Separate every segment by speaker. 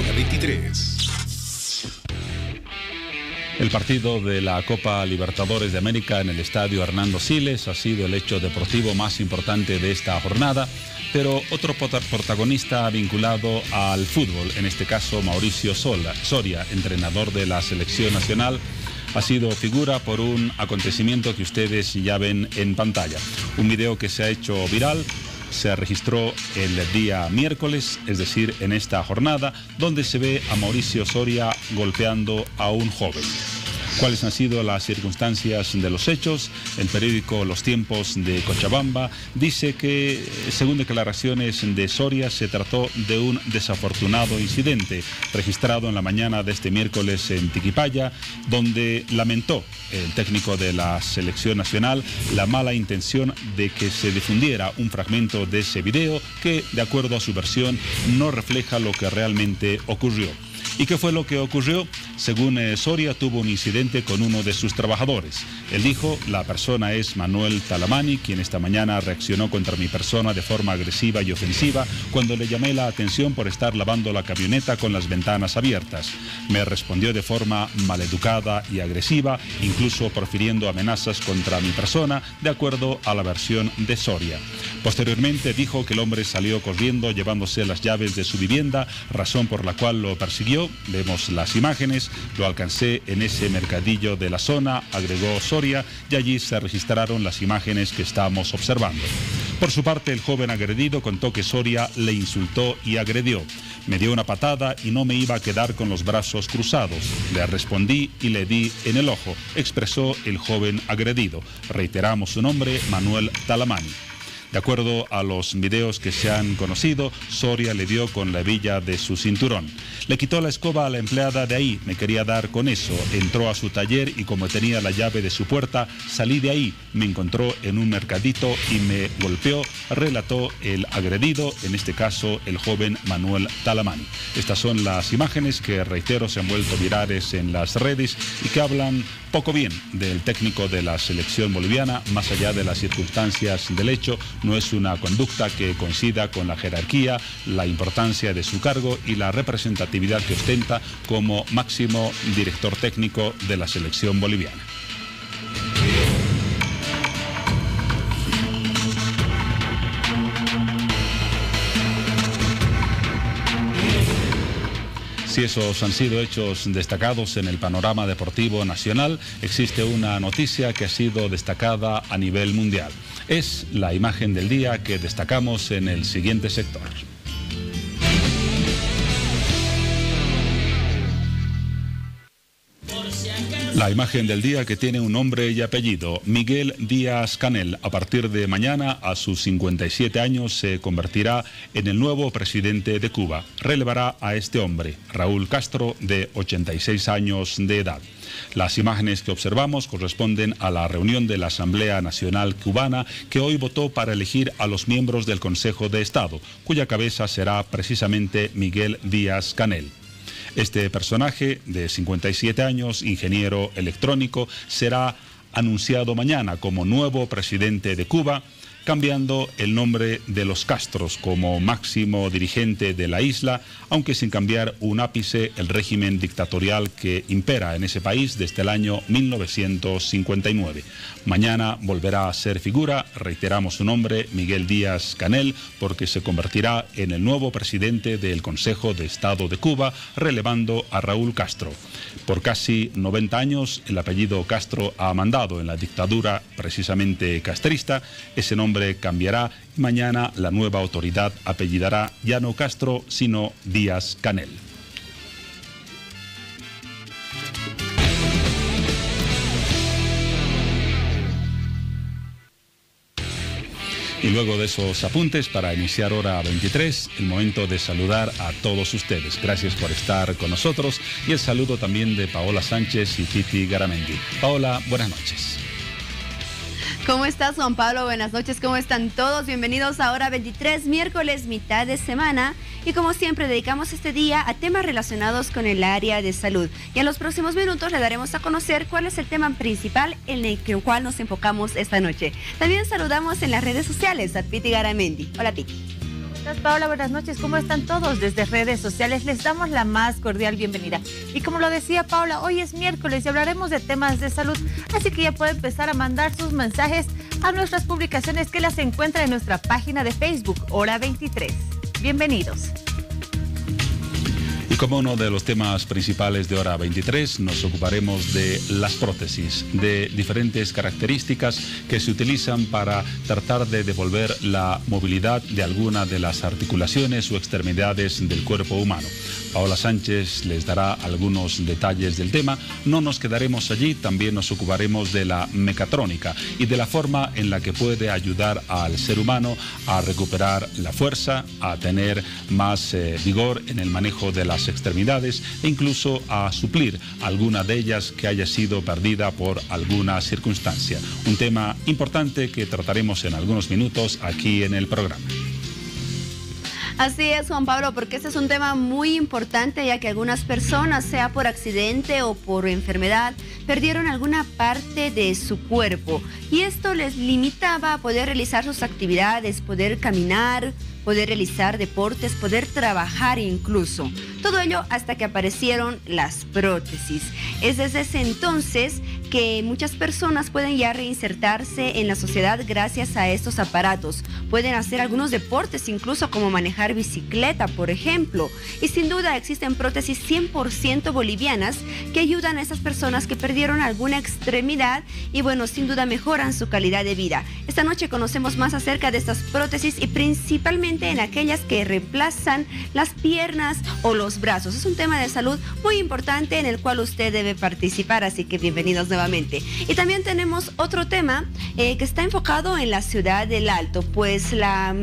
Speaker 1: Hora 23.
Speaker 2: El partido de la Copa Libertadores de América en el Estadio Hernando Siles ha sido el hecho deportivo más importante de esta jornada, pero otro protagonista vinculado al fútbol, en este caso Mauricio Soria, entrenador de la selección nacional, ha sido figura por un acontecimiento que ustedes ya ven en pantalla. Un video que se ha hecho viral se registró el día miércoles, es decir, en esta jornada, donde se ve a Mauricio Soria golpeando a un joven. ¿Cuáles han sido las circunstancias de los hechos? El periódico Los Tiempos de Cochabamba dice que, según declaraciones de Soria, se trató de un desafortunado incidente registrado en la mañana de este miércoles en Tiquipaya, donde lamentó el técnico de la selección nacional la mala intención de que se difundiera un fragmento de ese video que, de acuerdo a su versión, no refleja lo que realmente ocurrió. ¿Y qué fue lo que ocurrió? Según Soria, tuvo un incidente con uno de sus trabajadores. Él dijo, la persona es Manuel Talamani, quien esta mañana reaccionó contra mi persona de forma agresiva y ofensiva cuando le llamé la atención por estar lavando la camioneta con las ventanas abiertas. Me respondió de forma maleducada y agresiva, incluso profiriendo amenazas contra mi persona, de acuerdo a la versión de Soria. Posteriormente dijo que el hombre salió corriendo llevándose las llaves de su vivienda, razón por la cual lo persiguió. Vemos las imágenes, lo alcancé en ese mercadillo de la zona, agregó Soria, y allí se registraron las imágenes que estamos observando. Por su parte, el joven agredido contó que Soria le insultó y agredió. Me dio una patada y no me iba a quedar con los brazos cruzados. Le respondí y le di en el ojo, expresó el joven agredido. Reiteramos su nombre, Manuel Talamani. De acuerdo a los videos que se han conocido, Soria le dio con la hebilla de su cinturón. Le quitó la escoba a la empleada de ahí, me quería dar con eso. Entró a su taller y como tenía la llave de su puerta, salí de ahí. Me encontró en un mercadito y me golpeó, relató el agredido, en este caso el joven Manuel Talamani. Estas son las imágenes que, reitero, se han vuelto virales en las redes y que hablan poco bien del técnico de la selección boliviana, más allá de las circunstancias del hecho. No es una conducta que coincida con la jerarquía, la importancia de su cargo y la representatividad que ostenta como máximo director técnico de la selección boliviana. Si esos han sido hechos destacados en el panorama deportivo nacional, existe una noticia que ha sido destacada a nivel mundial. Es la imagen del día que destacamos en el siguiente sector. La imagen del día que tiene un nombre y apellido, Miguel Díaz-Canel. A partir de mañana, a sus 57 años, se convertirá en el nuevo presidente de Cuba. Relevará a este hombre, Raúl Castro, de 86 años de edad. Las imágenes que observamos corresponden a la reunión de la Asamblea Nacional Cubana, que hoy votó para elegir a los miembros del Consejo de Estado, cuya cabeza será precisamente Miguel Díaz-Canel. Este personaje de 57 años, ingeniero electrónico, será anunciado mañana como nuevo presidente de Cuba, cambiando el nombre de los Castros como máximo dirigente de la isla, aunque sin cambiar un ápice el régimen dictatorial que impera en ese país desde el año 1959. Mañana volverá a ser figura, reiteramos su nombre, Miguel Díaz-Canel, porque se convertirá en el nuevo presidente del Consejo de Estado de Cuba, relevando a Raúl Castro. Por casi 90 años, el apellido Castro ha mandado en la dictadura precisamente castrista. Ese nombre cambiará y mañana la nueva autoridad apellidará ya no Castro, sino Díaz-Canel. Y luego de esos apuntes, para iniciar hora 23, el momento de saludar a todos ustedes. Gracias por estar con nosotros y el saludo también de Paola Sánchez y Piti Garamendi. Paola, buenas noches.
Speaker 3: ¿Cómo estás, Juan Pablo? Buenas noches, ¿cómo están todos? Bienvenidos a Hora 23, miércoles, mitad de semana. Y como siempre, dedicamos este día a temas relacionados con el área de salud. Y en los próximos minutos le daremos a conocer cuál es el tema principal en el cual nos enfocamos esta noche. También saludamos en las redes sociales a Piti Garamendi. Hola, Piti.
Speaker 1: Gracias, Paola. Buenas noches. ¿Cómo están todos? Desde redes sociales les damos la más cordial bienvenida. Y como lo decía Paola, hoy es miércoles y hablaremos de temas de salud. Así que ya puede empezar a mandar sus mensajes a nuestras publicaciones que las encuentra en nuestra página de Facebook, Hora 23. Bienvenidos.
Speaker 2: Y como uno de los temas principales de Hora 23, nos ocuparemos de las prótesis, de diferentes características que se utilizan para tratar de devolver la movilidad de alguna de las articulaciones o extremidades del cuerpo humano. Paola Sánchez les dará algunos detalles del tema. No nos quedaremos allí, también nos ocuparemos de la mecatrónica y de la forma en la que puede ayudar al ser humano a recuperar la fuerza, a tener más vigor en el manejo de las extremidades e incluso a suplir alguna de ellas que haya sido perdida por alguna circunstancia. Un tema importante que trataremos en algunos minutos aquí en el programa.
Speaker 3: Así es, Juan Pablo, porque este es un tema muy importante, ya que algunas personas, sea por accidente o por enfermedad, perdieron alguna parte de su cuerpo y esto les limitaba a poder realizar sus actividades, poder caminar, poder realizar deportes, poder trabajar incluso. Todo ello hasta que aparecieron las prótesis. Es desde ese entonces que muchas personas pueden ya reinsertarse en la sociedad gracias a estos aparatos. Pueden hacer algunos deportes, incluso como manejar bicicleta, por ejemplo. Y sin duda existen prótesis 100% bolivianas que ayudan a esas personas que perdieron alguna extremidad y bueno, sin duda mejoran su calidad de vida. Esta noche conocemos más acerca de estas prótesis y principalmente en aquellas que reemplazan las piernas o los brazos. Es un tema de salud muy importante en el cual usted debe participar, así que bienvenidos nuevamente. Y también tenemos otro tema que está enfocado en la ciudad del Alto, pues la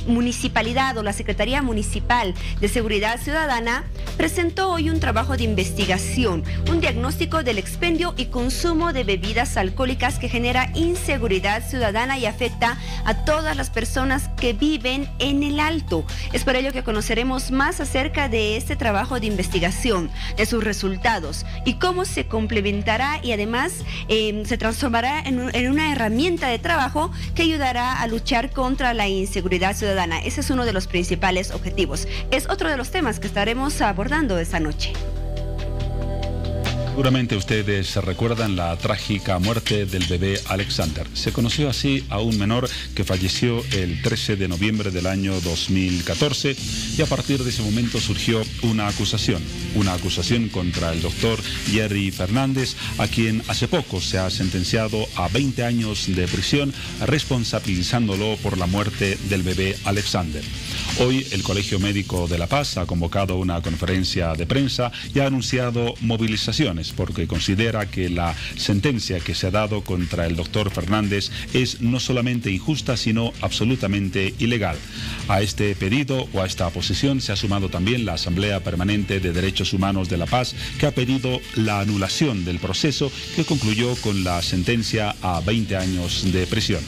Speaker 3: municipalidad o la Secretaría Municipal de Seguridad Ciudadana presentó hoy un trabajo de investigación, un diagnóstico del expendio y consumo de bebidas alcohólicas que genera inseguridad ciudadana y afecta a todas las personas que viven en el Alto. Es por ello que conoceremos más acerca de este trabajo de investigación, de sus resultados y cómo se complementará y además se transformará en una herramienta de trabajo que ayudará a luchar contra la inseguridad ciudadana. Ese es uno de los principales objetivos. Es otro de los temas que estaremos abordando esta noche.
Speaker 2: Seguramente ustedes recuerdan la trágica muerte del bebé Alexander. Se conoció así a un menor que falleció el 13 de noviembre del año 2014 y a partir de ese momento surgió una acusación contra el doctor Jerry Fernández, a quien hace poco se ha sentenciado a 20 años de prisión responsabilizándolo por la muerte del bebé Alexander. Hoy el Colegio Médico de La Paz ha convocado una conferencia de prensa y ha anunciado movilizaciones porque considera que la sentencia que se ha dado contra el doctor Fernández es no solamente injusta, sino absolutamente ilegal. A este pedido o a esta posición se ha sumado también la Asamblea Permanente de Derechos Humanos de La Paz, que ha pedido la anulación del proceso que concluyó con la sentencia a 20 años de prisión.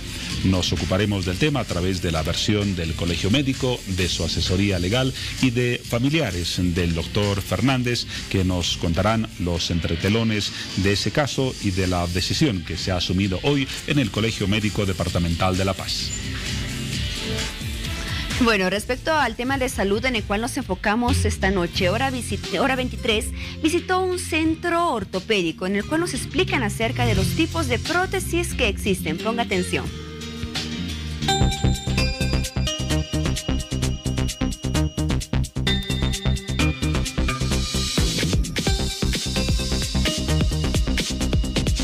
Speaker 2: Nos ocuparemos del tema a través de la versión del Colegio Médico, de su asesoría legal y de familiares del doctor Fernández, que nos contarán los entretelones de ese caso y de la decisión que se ha asumido hoy en el Colegio Médico Departamental de La Paz.
Speaker 3: Bueno, respecto al tema de salud en el cual nos enfocamos esta noche, Hora 23 visitó un centro ortopédico en el cual nos explican acerca de los tipos de prótesis que existen. Ponga atención.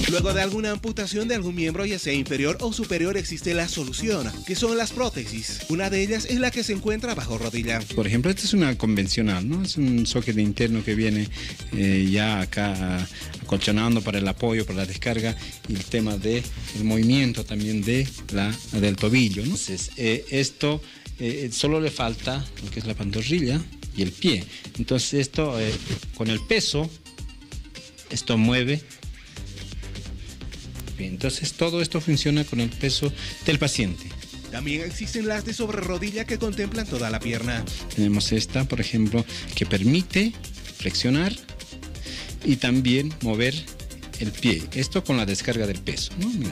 Speaker 4: Luego de alguna amputación de algún miembro, ya sea inferior o superior, existe la solución, que son las prótesis. Una de ellas es la que se encuentra bajo rodilla.
Speaker 5: Por ejemplo, esta es una convencional, ¿no? Es un socket interno que viene ya acá acolchonando para el apoyo, para la descarga y el tema del movimiento también del tobillo, ¿no? Entonces, esto solo le falta lo que es la pantorrilla y el pie. Entonces, esto con el peso, esto mueve. Entonces todo esto funciona con el peso del paciente.
Speaker 4: También existen las de sobre rodilla que contemplan toda la pierna.
Speaker 5: Tenemos esta, por ejemplo, que permite flexionar y también mover el pie. Esto con la descarga del peso, ¿no? Mira.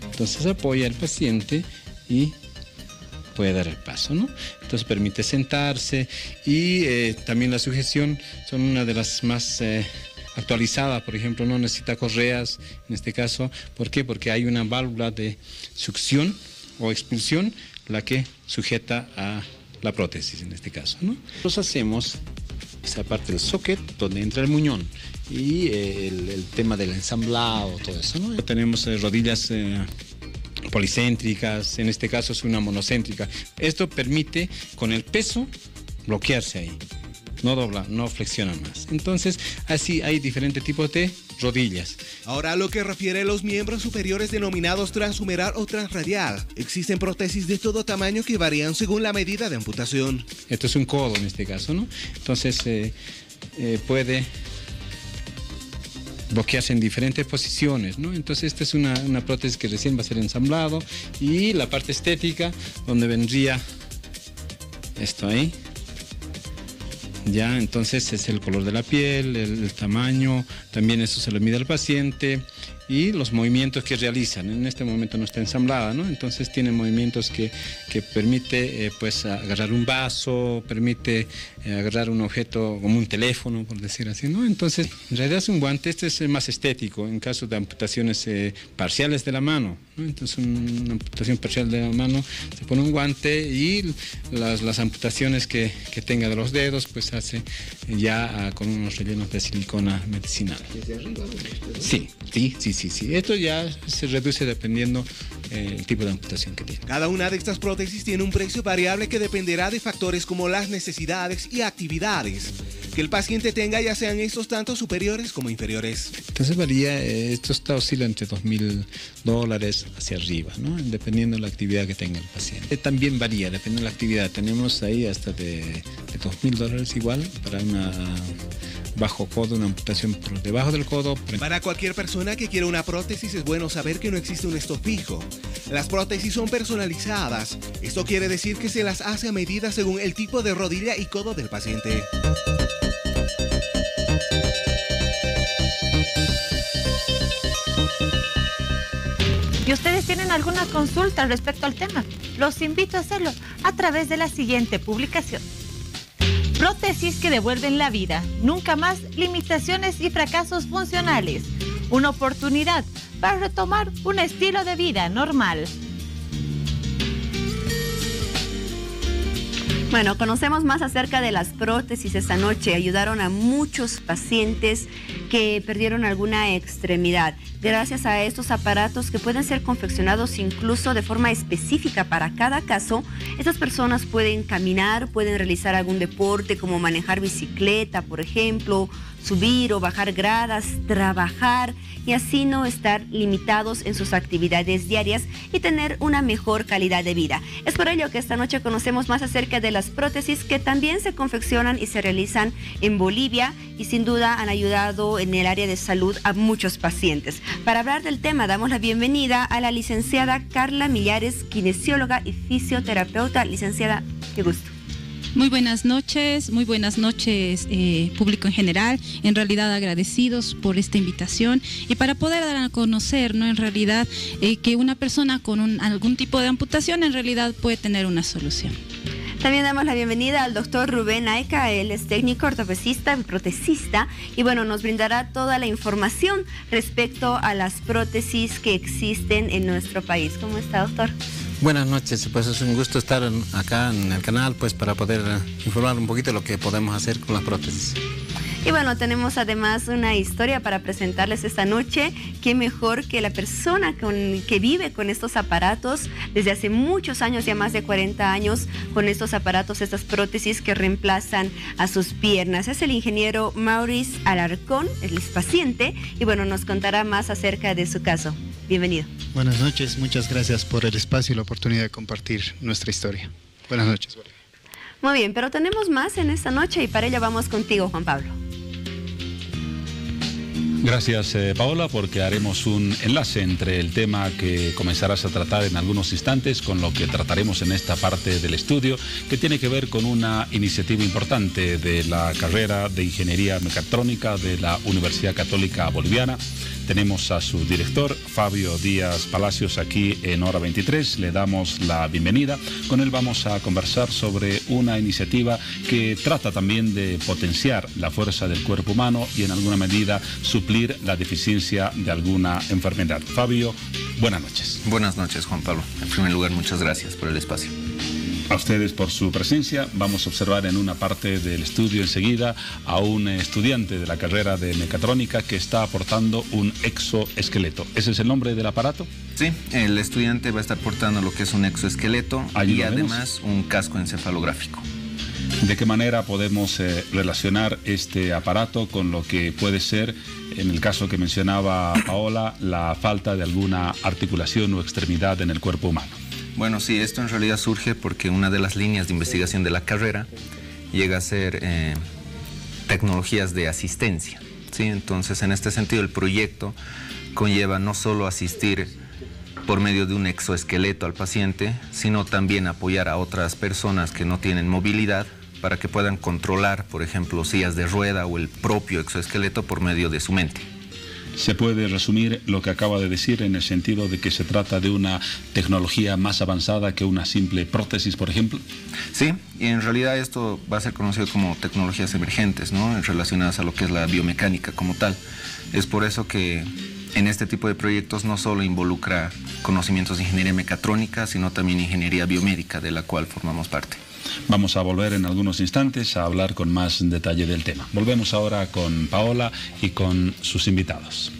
Speaker 5: Entonces apoya al paciente y puede dar el paso, ¿no? Entonces permite sentarse y también la sujeción son una de las más actualizadas, por ejemplo, no necesita correas en este caso. ¿Por qué? Porque hay una válvula de succión o expulsión la que sujeta a la prótesis en este caso, ¿no? Nosotros hacemos esa parte del socket donde entra el muñón y el tema del ensamblado, todo eso, ¿no? Tenemos rodillas policéntricas, en este caso es una monocéntrica. Esto permite con el peso bloquearse ahí, no dobla, no flexiona más. Entonces así hay diferentes tipos de rodillas.
Speaker 4: Ahora, a lo que refiere a los miembros superiores denominados transhumeral o transradial, existen prótesis de todo tamaño que varían según la medida de amputación.
Speaker 5: Esto es un codo en este caso, ¿no? Entonces puede bloquearse en diferentes posiciones, ¿no? Entonces esta es una prótesis que recién va a ser ensamblado, y la parte estética donde vendría esto ahí. Ya, entonces es el color de la piel, el tamaño, también eso se lo mide al paciente, y los movimientos que realizan. En este momento no está ensamblada, ¿no? Entonces tiene movimientos que permite pues agarrar un vaso, permite agarrar un objeto como un teléfono, por decir así, ¿no? Entonces en realidad es un guante, este es más estético en caso de amputaciones parciales de la mano, ¿no? Entonces una amputación parcial de la mano se pone un guante, y las amputaciones que tenga de los dedos pues hace ya con unos rellenos de silicona medicinal.
Speaker 4: ¿Desde arriba?
Speaker 5: Sí. Esto ya se reduce dependiendo el tipo de amputación que tiene.
Speaker 4: Cada una de estas prótesis tiene un precio variable que dependerá de factores como las necesidades y actividades que el paciente tenga, ya sean estos tanto superiores como inferiores.
Speaker 5: Entonces varía, esto oscila entre $2.000 hacia arriba, ¿no? Dependiendo de la actividad que tenga el paciente. También varía, dependiendo de la actividad. Tenemos ahí hasta de $2.000 igual para una bajo codo, una amputación por debajo del codo.
Speaker 4: Para cualquier persona que quiera una prótesis es bueno saber que no existe un stock fijo. Las prótesis son personalizadas. Esto quiere decir que se las hace a medida según el tipo de rodilla y codo del paciente.
Speaker 1: ¿Y ustedes tienen alguna consulta respecto al tema? Los invito a hacerlo a través de la siguiente publicación. Prótesis que devuelven la vida. Nunca más limitaciones y fracasos funcionales. Una oportunidad para retomar un estilo de vida normal.
Speaker 3: Bueno, conocemos más acerca de las prótesis esta noche. Ayudaron a muchos pacientes que perdieron alguna extremidad. Gracias a estos aparatos que pueden ser confeccionados incluso de forma específica para cada caso, estas personas pueden caminar, pueden realizar algún deporte como manejar bicicleta, por ejemplo, subir o bajar gradas, trabajar y así no estar limitados en sus actividades diarias y tener una mejor calidad de vida. Es por ello que esta noche conocemos más acerca de las prótesis que también se confeccionan y se realizan en Bolivia y sin duda han ayudado en el área de salud a muchos pacientes. Para hablar del tema damos la bienvenida a la licenciada Carla Millares, kinesióloga y fisioterapeuta. Licenciada, qué gusto.
Speaker 6: Muy buenas noches, público en general. En realidad agradecidos por esta invitación y para poder dar a conocer, ¿no? En realidad que una persona con algún tipo de amputación en realidad puede tener una solución.
Speaker 3: También damos la bienvenida al doctor Rubén Aica, él es técnico ortopedista y protesista y bueno, nos brindará toda la información respecto a las prótesis que existen en nuestro país. ¿Cómo está, doctor?
Speaker 7: Buenas noches, pues es un gusto estar acá en el canal pues para poder informar un poquito de lo que podemos hacer con las prótesis.
Speaker 3: Y bueno, tenemos además una historia para presentarles esta noche. Qué mejor que la persona que vive con estos aparatos desde hace muchos años, ya más de 40 años, con estos aparatos, estas prótesis que reemplazan a sus piernas. Es el ingeniero Maurice Alarcón, él es paciente y bueno, nos contará más acerca de su caso. Bienvenido.
Speaker 8: Buenas noches, muchas gracias por el espacio y la oportunidad de compartir nuestra historia. Buenas noches.
Speaker 3: Muy bien, pero tenemos más en esta noche y para ello vamos contigo, Juan Pablo.
Speaker 2: Gracias, Paola, porque haremos un enlace entre el tema que comenzarás a tratar en algunos instantes con lo que trataremos en esta parte del estudio, que tiene que ver con una iniciativa importante de la carrera de Ingeniería Mecatrónica de la Universidad Católica Boliviana, tenemos a su director, Fabio Díaz Palacios, aquí en Hora 23. Le damos la bienvenida. Con él vamos a conversar sobre una iniciativa que trata también de potenciar la fuerza del cuerpo humano y en alguna medida suplir la deficiencia de alguna enfermedad. Fabio, buenas noches.
Speaker 9: Buenas noches, Juan Pablo. En primer lugar, muchas gracias por el espacio.
Speaker 2: A ustedes por su presencia. Vamos a observar en una parte del estudio enseguida a un estudiante de la carrera de mecatrónica que está aportando un exoesqueleto. ¿Ese es el nombre del aparato?
Speaker 9: Sí, el estudiante va a estar portando lo que es un exoesqueleto y además un casco encefalográfico.
Speaker 2: ¿De qué manera podemos relacionar este aparato con lo que puede ser, en el caso que mencionaba Paola, la falta de alguna articulación o extremidad en el cuerpo humano?
Speaker 9: Bueno, sí, esto en realidad surge porque una de las líneas de investigación de la carrera llega a ser tecnologías de asistencia, ¿sí? Entonces, en este sentido, el proyecto conlleva no solo asistir por medio de un exoesqueleto al paciente, sino también apoyar a otras personas que no tienen movilidad para que puedan controlar, por ejemplo, sillas de rueda o el propio exoesqueleto por medio de su mente.
Speaker 2: ¿Se puede resumir lo que acaba de decir en el sentido de que se trata de una tecnología más avanzada que una simple prótesis, por ejemplo?
Speaker 9: Sí, y en realidad esto va a ser conocido como tecnologías emergentes, ¿no? Relacionadas a lo que es la biomecánica como tal. Es por eso que en este tipo de proyectos no solo involucra conocimientos de ingeniería mecatrónica, sino también ingeniería biomédica, de la cual formamos parte.
Speaker 2: Vamos a volver en algunos instantes a hablar con más detalle del tema. Volvemos ahora con Paola y con sus invitados.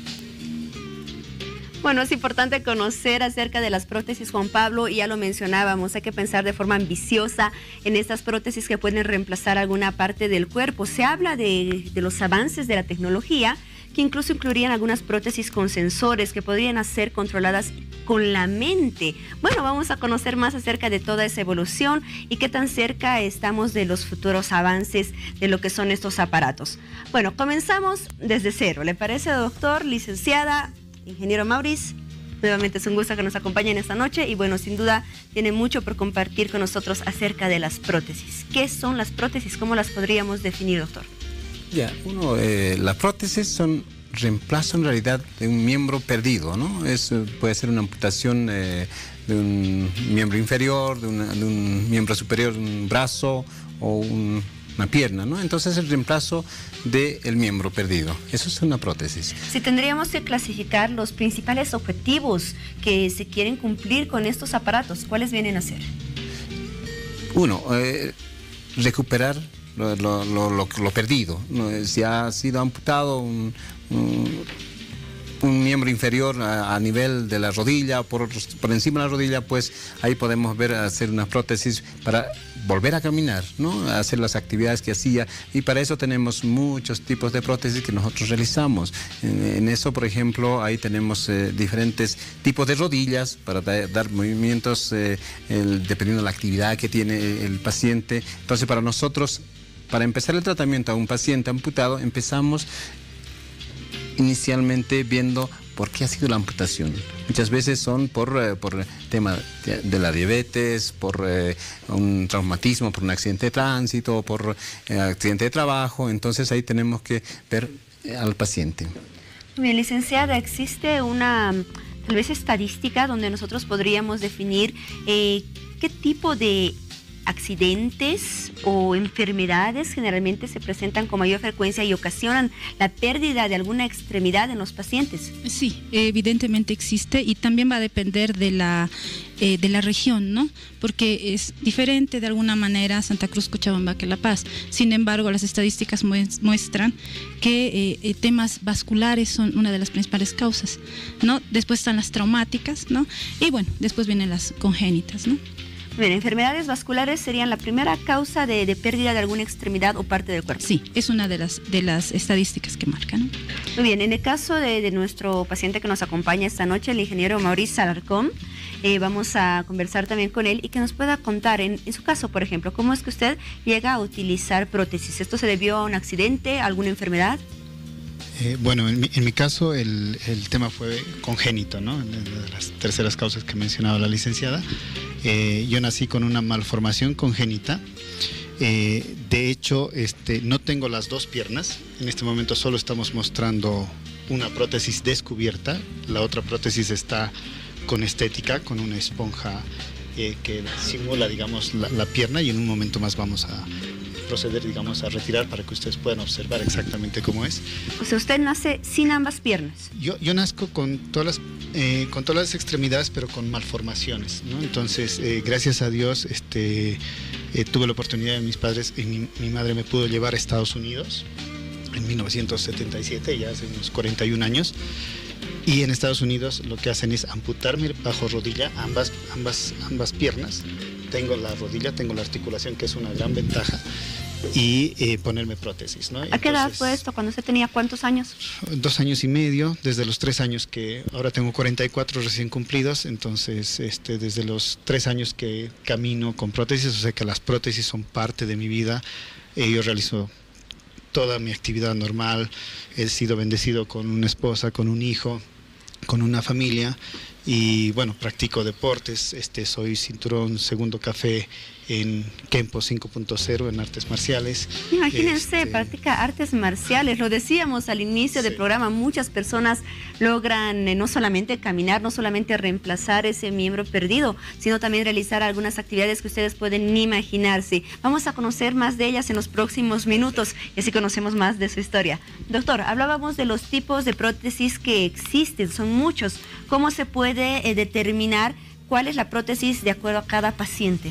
Speaker 3: Bueno, es importante conocer acerca de las prótesis, Juan Pablo, y ya lo mencionábamos, hay que pensar de forma ambiciosa en estas prótesis que pueden reemplazar alguna parte del cuerpo. Se habla de los avances de la tecnología, que incluso incluirían algunas prótesis con sensores que podrían ser controladas con la mente. Bueno, vamos a conocer más acerca de toda esa evolución y qué tan cerca estamos de los futuros avances de lo que son estos aparatos. Bueno, comenzamos desde cero. ¿Le parece, doctor, licenciada, ingeniero Maurice? Nuevamente es un gusto que nos acompañen esta noche y bueno, sin duda tiene mucho por compartir con nosotros acerca de las prótesis. ¿Qué son las prótesis? ¿Cómo las podríamos definir, doctor?
Speaker 7: Ya, las prótesis son reemplazo en realidad de un miembro perdido, ¿no? Puede ser una amputación de un miembro inferior, de un miembro superior, de un brazo o una pierna, ¿no? Entonces el reemplazo del miembro perdido. Eso es una prótesis.
Speaker 3: Si tendríamos que clasificar los principales objetivos que se quieren cumplir con estos aparatos, ¿cuáles vienen a ser?
Speaker 7: Uno, recuperar lo perdido. Si ha sido amputado un miembro inferior a nivel de la rodilla, por encima de la rodilla, pues ahí podemos hacer una prótesis para volver a caminar, ¿no? A hacer las actividades que hacía, y para eso tenemos muchos tipos de prótesis que nosotros realizamos. En eso, por ejemplo, ahí tenemos diferentes tipos de rodillas para dar movimientos dependiendo de la actividad que tiene el paciente. Entonces, para nosotros, para empezar el tratamiento a un paciente amputado, empezamos inicialmente viendo por qué ha sido la amputación. Muchas veces son por tema de la diabetes, por un traumatismo, por un accidente de tránsito, por accidente de trabajo. Entonces ahí tenemos que ver al paciente.
Speaker 3: Bien, licenciada, ¿existe una tal vez estadística donde nosotros podríamos definir qué tipo de accidentes o enfermedades generalmente se presentan con mayor frecuencia y ocasionan la pérdida de alguna extremidad en los pacientes?
Speaker 6: Sí, evidentemente existe, y también va a depender de la región, ¿no? Porque es diferente de alguna manera Santa Cruz, Cochabamba que La Paz. Sin embargo, las estadísticas muestran que temas vasculares son una de las principales causas, ¿no? Después están las traumáticas, ¿no? Y bueno, después vienen las congénitas, ¿no?
Speaker 3: Bien, enfermedades vasculares serían la primera causa de pérdida de alguna extremidad o parte del cuerpo.
Speaker 6: Sí, es una de las estadísticas que marcan, ¿no?
Speaker 3: Muy bien, en el caso de nuestro paciente que nos acompaña esta noche, el ingeniero Maurice Alarcón, vamos a conversar también con él y que nos pueda contar, en su caso, por ejemplo, cómo es que usted llega a utilizar prótesis. ¿Esto se debió a un accidente, a alguna enfermedad?
Speaker 8: Bueno, en mi caso el tema fue congénito, ¿no? De las terceras causas que mencionaba la licenciada. Yo nací con una malformación congénita. De hecho, no tengo las dos piernas. En este momento solo estamos mostrando una prótesis descubierta, la otra prótesis está con estética, con una esponja que simula, digamos, la pierna, y en un momento más vamos a proceder, digamos, a retirar para que ustedes puedan observar exactamente cómo es.
Speaker 3: O sea, usted nace sin ambas piernas.
Speaker 8: Yo nazco con todas las extremidades, pero con malformaciones, ¿no? Entonces, gracias a Dios, tuve la oportunidad de mis padres, y mi madre me pudo llevar a Estados Unidos en 1977, ya hace unos 41 años. Y en Estados Unidos lo que hacen es amputarme bajo rodilla ambas piernas. Tengo la rodilla, tengo la articulación, que es una gran ventaja, y ponerme prótesis, ¿no?
Speaker 3: ¿A qué edad fue esto? ¿Cuando usted tenía cuántos años?
Speaker 8: 2 años y medio, desde los 3 años que ahora tengo 44 recién cumplidos, entonces desde los 3 años que camino con prótesis, o sea que las prótesis son parte de mi vida. Yo realizo toda mi actividad normal, he sido bendecido con una esposa, con un hijo, con una familia, y bueno, practico deportes, soy cinturón segundo café en Kempo 5.0 en artes marciales.
Speaker 3: Imagínense, practica artes marciales, lo decíamos al inicio del programa, muchas personas logran no solamente caminar, no solamente reemplazar ese miembro perdido, sino también realizar algunas actividades que ustedes pueden ni imaginarse. Vamos a conocer más de ellas en los próximos minutos y así conocemos más de su historia. Doctor, hablábamos de los tipos de prótesis que existen, son muchos. ¿Cómo se puede determinar cuál es la prótesis de acuerdo a cada paciente?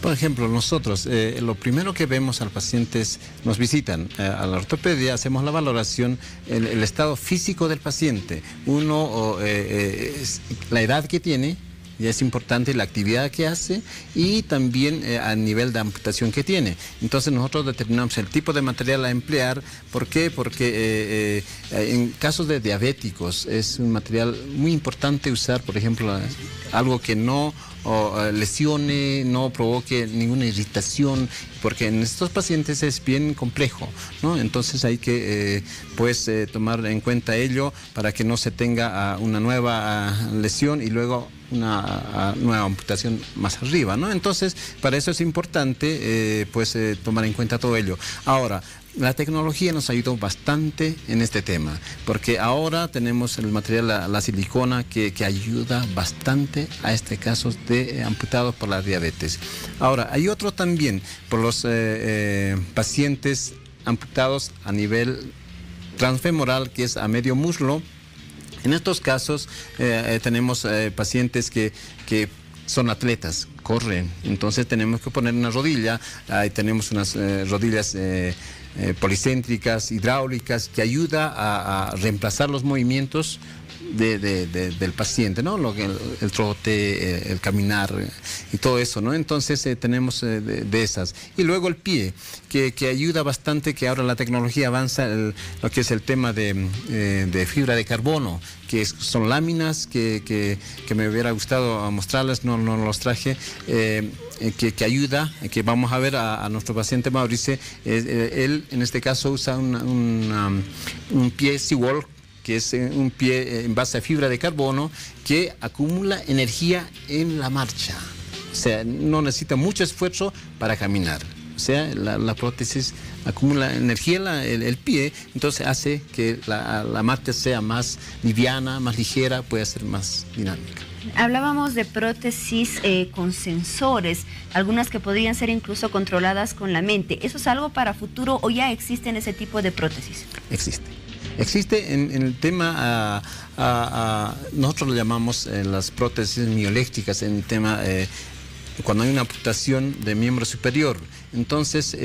Speaker 7: Por ejemplo, nosotros, lo primero que vemos al paciente es, nos visitan a la ortopedia, hacemos la valoración, el estado físico del paciente. Uno, la edad que tiene, ya es importante, la actividad que hace, y también a nivel de amputación que tiene. Entonces nosotros determinamos el tipo de material a emplear. ¿Por qué? Porque en casos de diabéticos es un material muy importante usar, por ejemplo, algo que no lesione, no provoque ninguna irritación, porque en estos pacientes es bien complejo, ¿no? Entonces hay que tomar en cuenta ello para que no se tenga una nueva lesión y luego una nueva amputación más arriba, ¿no? Entonces, para eso es importante tomar en cuenta todo ello. Ahora, la tecnología nos ayudó bastante en este tema, porque ahora tenemos el material, la silicona, que ayuda bastante a este caso de amputados por la diabetes. Ahora, hay otro también, por los pacientes amputados a nivel transfemoral, que es a medio muslo. En estos casos tenemos pacientes que son atletas, corren, entonces tenemos que poner una rodilla, ahí tenemos unas rodillas policéntricas, hidráulicas, que ayuda a reemplazar los movimientos del paciente, ¿no? El trote, el caminar y todo eso, ¿no? Entonces tenemos de esas. Y luego el pie, que ayuda bastante, que ahora la tecnología avanza, lo que es el tema de fibra de carbono, que son láminas que me hubiera gustado mostrarles, no los traje, que ayuda, que vamos a ver a nuestro paciente Mauricio. Él en este caso usa un pie Seawall, que es un pie en base a fibra de carbono, que acumula energía en la marcha. O sea, no necesita mucho esfuerzo para caminar. O sea, la prótesis acumula energía en el pie, entonces hace que la marcha sea más liviana, más ligera, puede ser más dinámica.
Speaker 3: Hablábamos de prótesis con sensores, algunas que podrían ser incluso controladas con la mente. ¿Eso es algo para futuro o ya existen ese tipo de prótesis?
Speaker 7: Existe en el tema, nosotros lo llamamos las prótesis mioeléctricas, en el tema cuando hay una amputación de miembro superior. Entonces,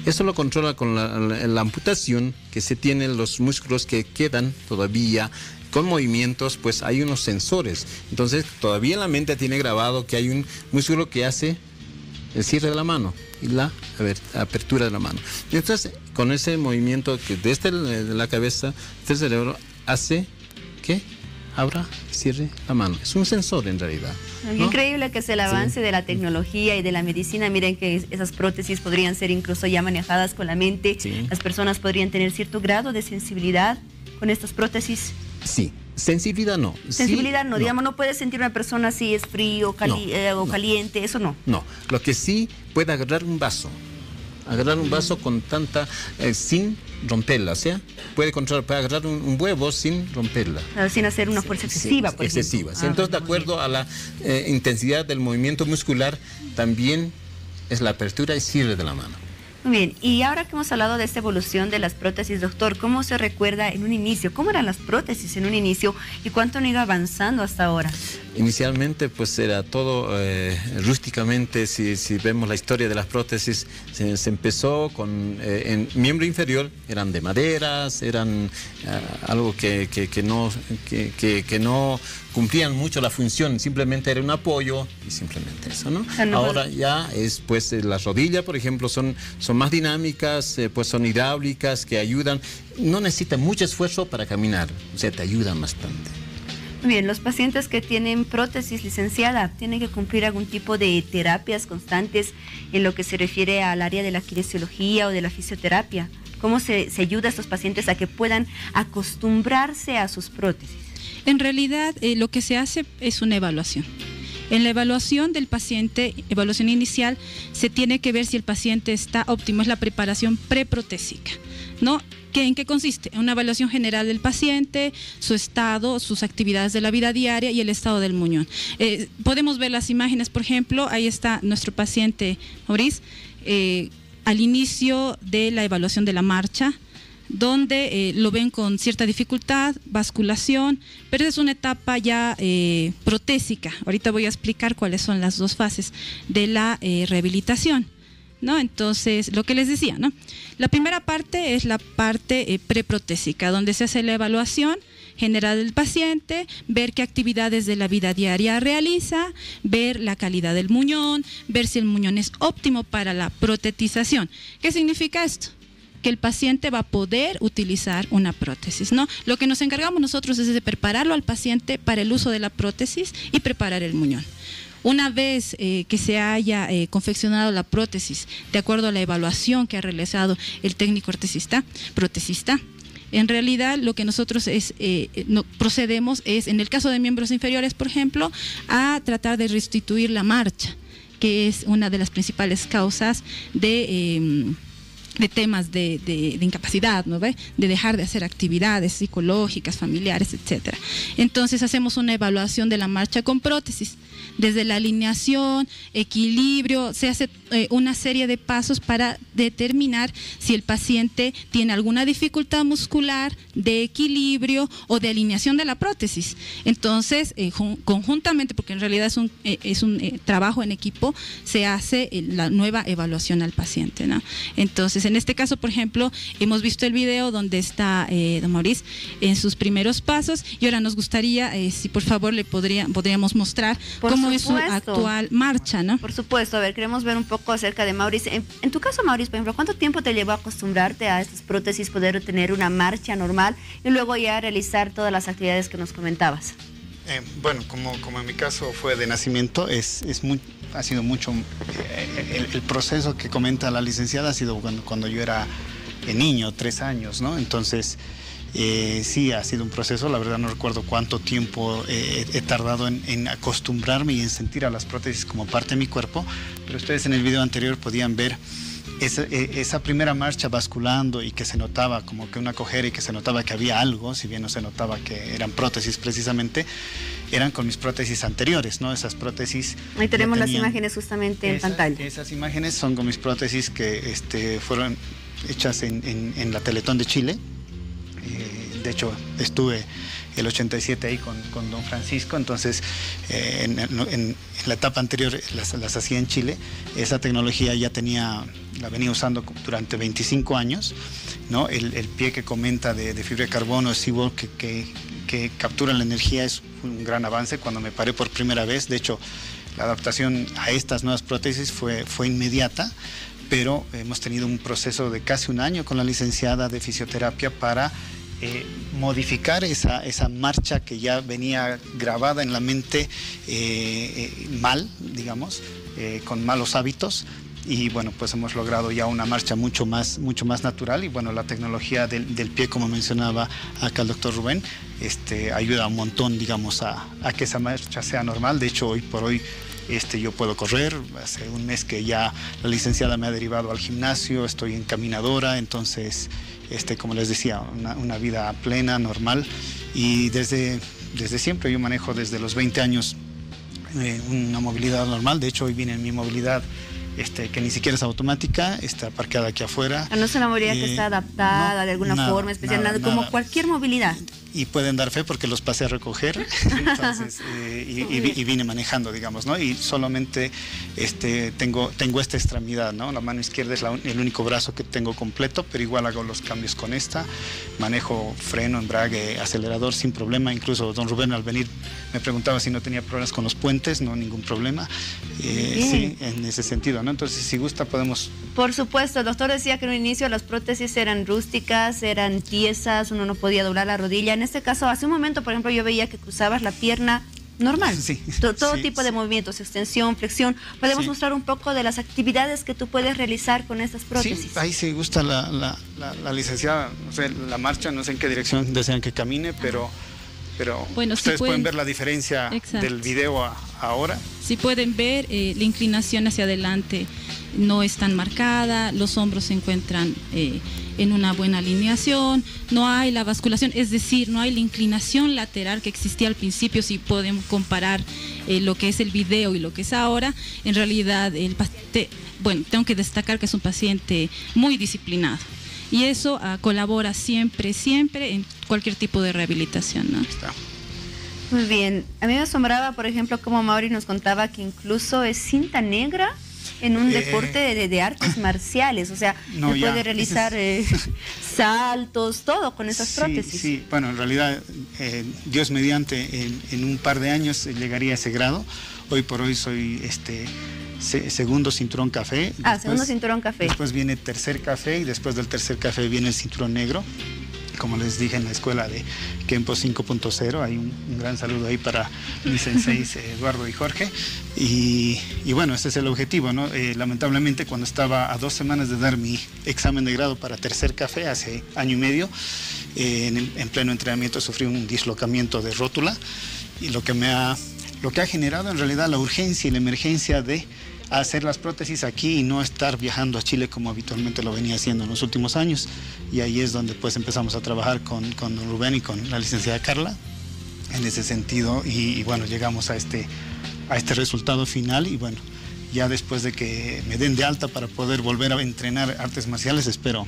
Speaker 7: eso lo controla con la amputación, que se tienen los músculos que quedan todavía con movimientos, pues hay unos sensores. Entonces, todavía la mente tiene grabado que hay un músculo que hace el cierre de la mano y la apertura de la mano. Y entonces, con ese movimiento que desde la cabeza, del cerebro, hace que abra y cierre la mano. Es un sensor en realidad, ¿no?
Speaker 3: Increíble que es el avance de la tecnología y de la medicina. Miren que esas prótesis podrían ser incluso ya manejadas con la mente. Sí. Las personas podrían tener cierto grado de sensibilidad con estas prótesis.
Speaker 7: Sí. Sensibilidad no.
Speaker 3: Sensibilidad no, digamos, no puede sentir una persona si es frío o caliente, eso no.
Speaker 7: No, lo que sí puede agarrar un vaso agarrar un vaso con tanta, sin romperla, o sea, puede agarrar un huevo sin romperla.
Speaker 3: Sin hacer una fuerza excesiva, por ejemplo.
Speaker 7: Excesiva. Sí, entonces, de acuerdo a la intensidad del movimiento muscular, también es la apertura y cierre de la mano.
Speaker 3: Muy bien, y ahora que hemos hablado de esta evolución de las prótesis, doctor, ¿cómo se recuerda en un inicio? ¿Cómo eran las prótesis en un inicio y cuánto han ido avanzando hasta ahora?
Speaker 7: Inicialmente pues era todo rústicamente, si vemos la historia de las prótesis, se empezó con, en miembro inferior, eran de maderas, eran algo que no cumplían mucho la función, simplemente era un apoyo y simplemente eso, ¿no? Ahora ya es pues la rodilla, por ejemplo, son más dinámicas, pues son hidráulicas que ayudan, no necesitan mucho esfuerzo para caminar, o sea, te ayudan bastante.
Speaker 3: Bien, los pacientes que tienen prótesis, licenciada, tienen que cumplir algún tipo de terapias constantes en lo que se refiere al área de la kinesiología o de la fisioterapia. ¿Cómo se ayuda a estos pacientes a que puedan acostumbrarse a sus prótesis?
Speaker 6: En realidad, lo que se hace es una evaluación. En la evaluación del paciente, evaluación inicial, se tiene que ver si el paciente está óptimo, es la preparación preprotésica, ¿no? ¿En qué consiste? En una evaluación general del paciente, su estado, sus actividades de la vida diaria y el estado del muñón. Podemos ver las imágenes, por ejemplo, ahí está nuestro paciente Maurice, al inicio de la evaluación de la marcha, donde lo ven con cierta dificultad, basculación, pero es una etapa ya protésica. Ahorita voy a explicar cuáles son las dos fases de la rehabilitación, ¿no? Entonces, lo que les decía, ¿no? La primera parte es la parte preprotésica, donde se hace la evaluación general del paciente, ver qué actividades de la vida diaria realiza, ver la calidad del muñón, ver si el muñón es óptimo para la protetización. ¿Qué significa esto? Que el paciente va a poder utilizar una prótesis, ¿no? Lo que nos encargamos nosotros es de prepararlo al paciente para el uso de la prótesis y preparar el muñón. Una vez que se haya confeccionado la prótesis, de acuerdo a la evaluación que ha realizado el técnico protesista, en realidad lo que nosotros procedemos es, en el caso de miembros inferiores, por ejemplo, a tratar de restituir la marcha, que es una de las principales causas de temas de incapacidad, ¿no ve? De dejar de hacer actividades psicológicas, familiares, etcétera. Entonces hacemos una evaluación de la marcha con prótesis. Desde la alineación, equilibrio, se hace una serie de pasos para determinar si el paciente tiene alguna dificultad muscular, de equilibrio o de alineación de la prótesis. Entonces, conjuntamente, porque en realidad es un trabajo en equipo, se hace la nueva evaluación al paciente, ¿no? Entonces, en este caso, por ejemplo, hemos visto el video donde está don Maurice en sus primeros pasos y ahora nos gustaría, si por favor le podríamos mostrar cómo es su actual marcha, ¿no?
Speaker 3: Por supuesto, a ver, queremos ver un poco acerca de Maurice. En tu caso, Maurice, por ejemplo, ¿cuánto tiempo te llevó a acostumbrarte a estas prótesis, poder tener una marcha normal y luego ya realizar todas las actividades que nos comentabas?
Speaker 8: Bueno, como en mi caso fue de nacimiento, ha sido mucho, el proceso que comenta la licenciada ha sido cuando yo era niño, 3 años, ¿no? Entonces, sí, ha sido un proceso, la verdad no recuerdo cuánto tiempo he tardado en acostumbrarme y en sentir a las prótesis como parte de mi cuerpo, pero ustedes en el video anterior podían ver esa primera marcha basculando y que se notaba como que una cojera y que se notaba que había algo, si bien no se notaba que eran prótesis precisamente, eran con mis prótesis anteriores, ¿no? Esas prótesis...
Speaker 3: Ahí tenemos las imágenes justamente en pantalla.
Speaker 8: Esas imágenes son con mis prótesis que fueron hechas en la Teletón de Chile. De hecho, estuve el 87 ahí con don Francisco, entonces en la etapa anterior las hacía en Chile. Esa tecnología la venía usando durante 25 años, ¿no? El pie que comenta de fibra de carbono, Seaboard, que captura la energía, es un gran avance. Cuando me paré por primera vez, de hecho, la adaptación a estas nuevas prótesis fue inmediata, pero hemos tenido un proceso de casi un año con la licenciada de fisioterapia para modificar esa marcha que ya venía grabada en la mente mal, digamos, con malos hábitos. Y bueno, pues hemos logrado ya una marcha mucho más natural. Y bueno, la tecnología del pie, como mencionaba acá el doctor Rubén, ayuda un montón, digamos, a que esa marcha sea normal. De hecho, hoy por hoy yo puedo correr. Hace un mes que ya la licenciada me ha derivado al gimnasio, estoy en caminadora, entonces, como les decía, una vida plena, normal. Y desde siempre yo manejo desde los 20 años una movilidad normal. De hecho, hoy vine en mi movilidad que ni siquiera es automática, está parqueada aquí afuera.
Speaker 3: No es una movilidad que está adaptada de alguna forma especial, como cualquier movilidad.
Speaker 8: Y pueden dar fe porque los pasé a recoger, entonces, y vine manejando, digamos, ¿no? Y solamente tengo esta extremidad, ¿no? La mano izquierda es el único brazo que tengo completo, pero igual hago los cambios con esta. Manejo freno, embrague, acelerador sin problema. Incluso don Rubén al venir me preguntaba si no tenía problemas con los puentes, no, ningún problema. Sí, en ese sentido, ¿no? Entonces, si gusta, podemos...
Speaker 3: Por supuesto, el doctor decía que en un inicio las prótesis eran rústicas, eran tiesas, uno no podía doblar la rodilla. En este caso, hace un momento, por ejemplo, yo veía que cruzabas la pierna normal. Sí, todo tipo de movimientos, extensión, flexión. ¿Podemos mostrar un poco de las actividades que tú puedes realizar con estas prótesis? Sí,
Speaker 8: ahí sí gusta la licenciada, no sé, la marcha, no sé en qué dirección desean que camine, pero bueno, ustedes pueden ver la diferencia del video ahora.
Speaker 6: Si pueden ver, la inclinación hacia adelante no es tan marcada, los hombros se encuentran en una buena alineación, no hay la basculación, es decir, no hay la inclinación lateral que existía al principio. Si podemos comparar lo que es el video y lo que es ahora, en realidad tengo que destacar que es un paciente muy disciplinado. Y eso colabora siempre en cualquier tipo de rehabilitación, ¿no?
Speaker 3: Muy bien. A mí me asombraba, por ejemplo, como Mauri nos contaba que incluso es cinta negra en un deporte de artes marciales. O sea, se puede realizar saltos, todo con esas prótesis.
Speaker 8: Sí, bueno, en realidad, Dios mediante, en un par de años llegaría a ese grado. Hoy por hoy soy segundo cinturón café.
Speaker 3: Segundo cinturón café.
Speaker 8: Después viene tercer café y después del tercer café viene el cinturón negro. Como les dije en la escuela de Kempo 5.0, hay un gran saludo ahí para mis senseis Eduardo y Jorge. Y bueno, ese es el objetivo, ¿no? Lamentablemente, cuando estaba a 2 semanas de dar mi examen de grado para tercer café, hace año y medio, en pleno entrenamiento sufrí un dislocamiento de rótula, y lo que ha generado en realidad la urgencia y la emergencia de hacer las prótesis aquí y no estar viajando a Chile como habitualmente lo venía haciendo en los últimos años. Y ahí es donde pues empezamos a trabajar con don Rubén y con la licenciada Carla en ese sentido, y bueno, llegamos a este resultado final. Y bueno, ya después de que me den de alta para poder volver a entrenar artes marciales, espero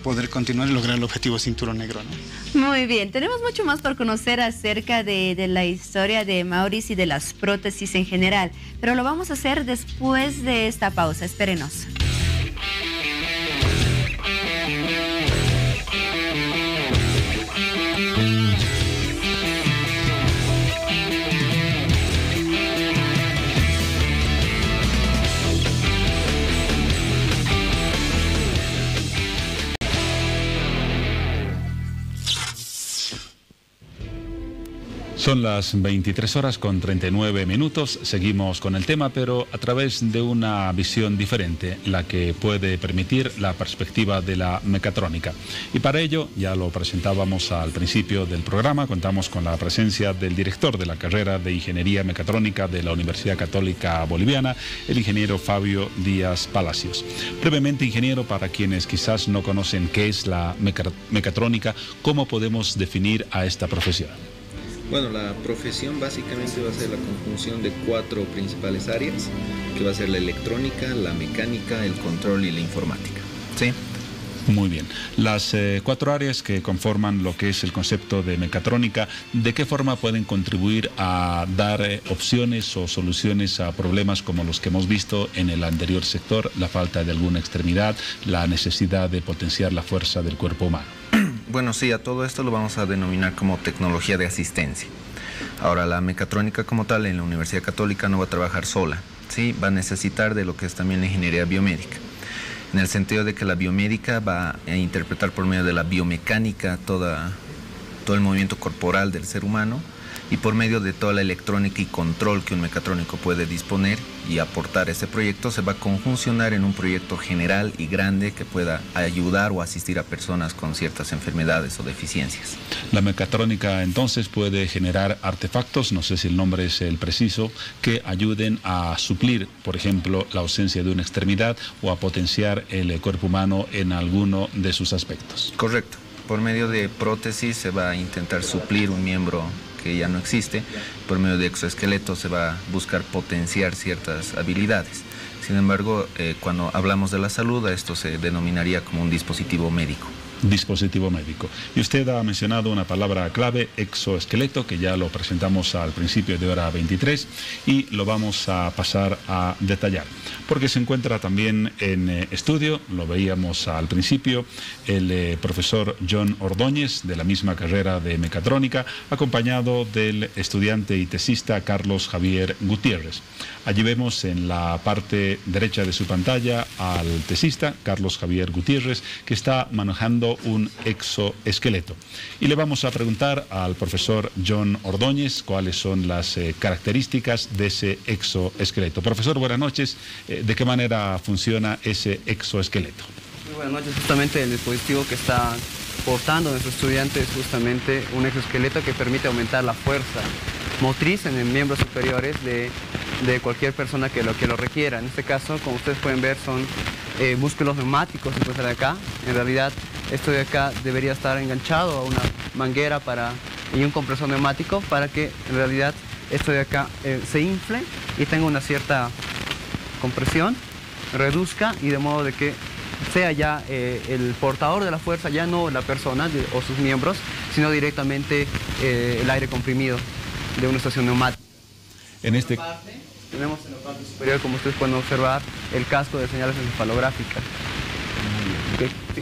Speaker 8: poder continuar y lograr el objetivo cinturón negro, ¿no?
Speaker 3: Muy bien, tenemos mucho más por conocer acerca de la historia de Maurice y de las prótesis en general, pero lo vamos a hacer después de esta pausa. Espérenos.
Speaker 2: Son las 23 horas con 39 minutos, seguimos con el tema, pero a través de una visión diferente, la que puede permitir la perspectiva de la mecatrónica. Y para ello, ya lo presentábamos al principio del programa, contamos con la presencia del director de la carrera de Ingeniería Mecatrónica de la Universidad Católica Boliviana, el ingeniero Fabio Díaz Palacios. Brevemente, ingeniero, para quienes quizás no conocen qué es la mecatrónica, ¿cómo podemos definir a esta profesión?
Speaker 9: Bueno, la profesión básicamente va a ser la conjunción de 4 principales áreas, que va a ser la electrónica, la mecánica, el control y la informática. ¿Sí?
Speaker 2: Muy bien. Las 4 áreas que conforman lo que es el concepto de mecatrónica, ¿de qué forma pueden contribuir a dar opciones o soluciones a problemas como los que hemos visto en el anterior sector, la falta de alguna extremidad, la necesidad de potenciar la fuerza del cuerpo humano?
Speaker 9: Bueno, sí, a todo esto lo vamos a denominar como tecnología de asistencia. Ahora, la mecatrónica como tal en la Universidad Católica no va a trabajar sola, ¿sí? Va a necesitar de lo que es también la ingeniería biomédica, en el sentido de que la biomédica va a interpretar por medio de la biomecánica todo el movimiento corporal del ser humano, y por medio de toda la electrónica y control que un mecatrónico puede disponer y aportar a ese proyecto, se va a conjuncionar en un proyecto general y grande que pueda ayudar o asistir a personas con ciertas enfermedades o deficiencias.
Speaker 2: La mecatrónica entonces puede generar artefactos, no sé si el nombre es el preciso, que ayuden a suplir, por ejemplo, la ausencia de una extremidad o a potenciar el cuerpo humano en alguno de sus aspectos.
Speaker 9: Correcto. Por medio de prótesis se va a intentar suplir un miembro que ya no existe. Por medio de exoesqueletos se va a buscar potenciar ciertas habilidades. Sin embargo, cuando hablamos de la salud, a esto se denominaría como un dispositivo médico.
Speaker 2: Dispositivo médico. Y usted ha mencionado una palabra clave, exoesqueleto, que ya lo presentamos al principio de hora 23 y lo vamos a pasar a detallar, porque se encuentra también en estudio, lo veíamos al principio, el profesor John Ordóñez, de la misma carrera de mecatrónica, acompañado del estudiante y tesista Carlos Javier Gutiérrez. Allí vemos en la parte derecha de su pantalla al tesista, Carlos Javier Gutiérrez, que está manejando un exoesqueleto. Y le vamos a preguntar al profesor John Ordóñez cuáles son las características de ese exoesqueleto. Profesor, buenas noches. ¿De qué manera funciona ese exoesqueleto?
Speaker 10: Muy buenas noches. Justamente el dispositivo que está portando nuestro estudiante es justamente un exoesqueleto que permite aumentar la fuerza motriz en los miembros superiores de cualquier persona que lo requiera. En este caso, como ustedes pueden ver, son músculos neumáticos, se encuentran acá. En realidad, esto de acá debería estar enganchado a una manguera y un compresor neumático para que en realidad esto de acá se infle y tenga una cierta compresión, reduzca y de modo de que sea ya el portador de la fuerza, ya no la persona o sus miembros, sino directamente el aire comprimido de una estación neumática. Tenemos en la parte superior, como ustedes pueden observar, el casco de señales encefalográficas. Sí.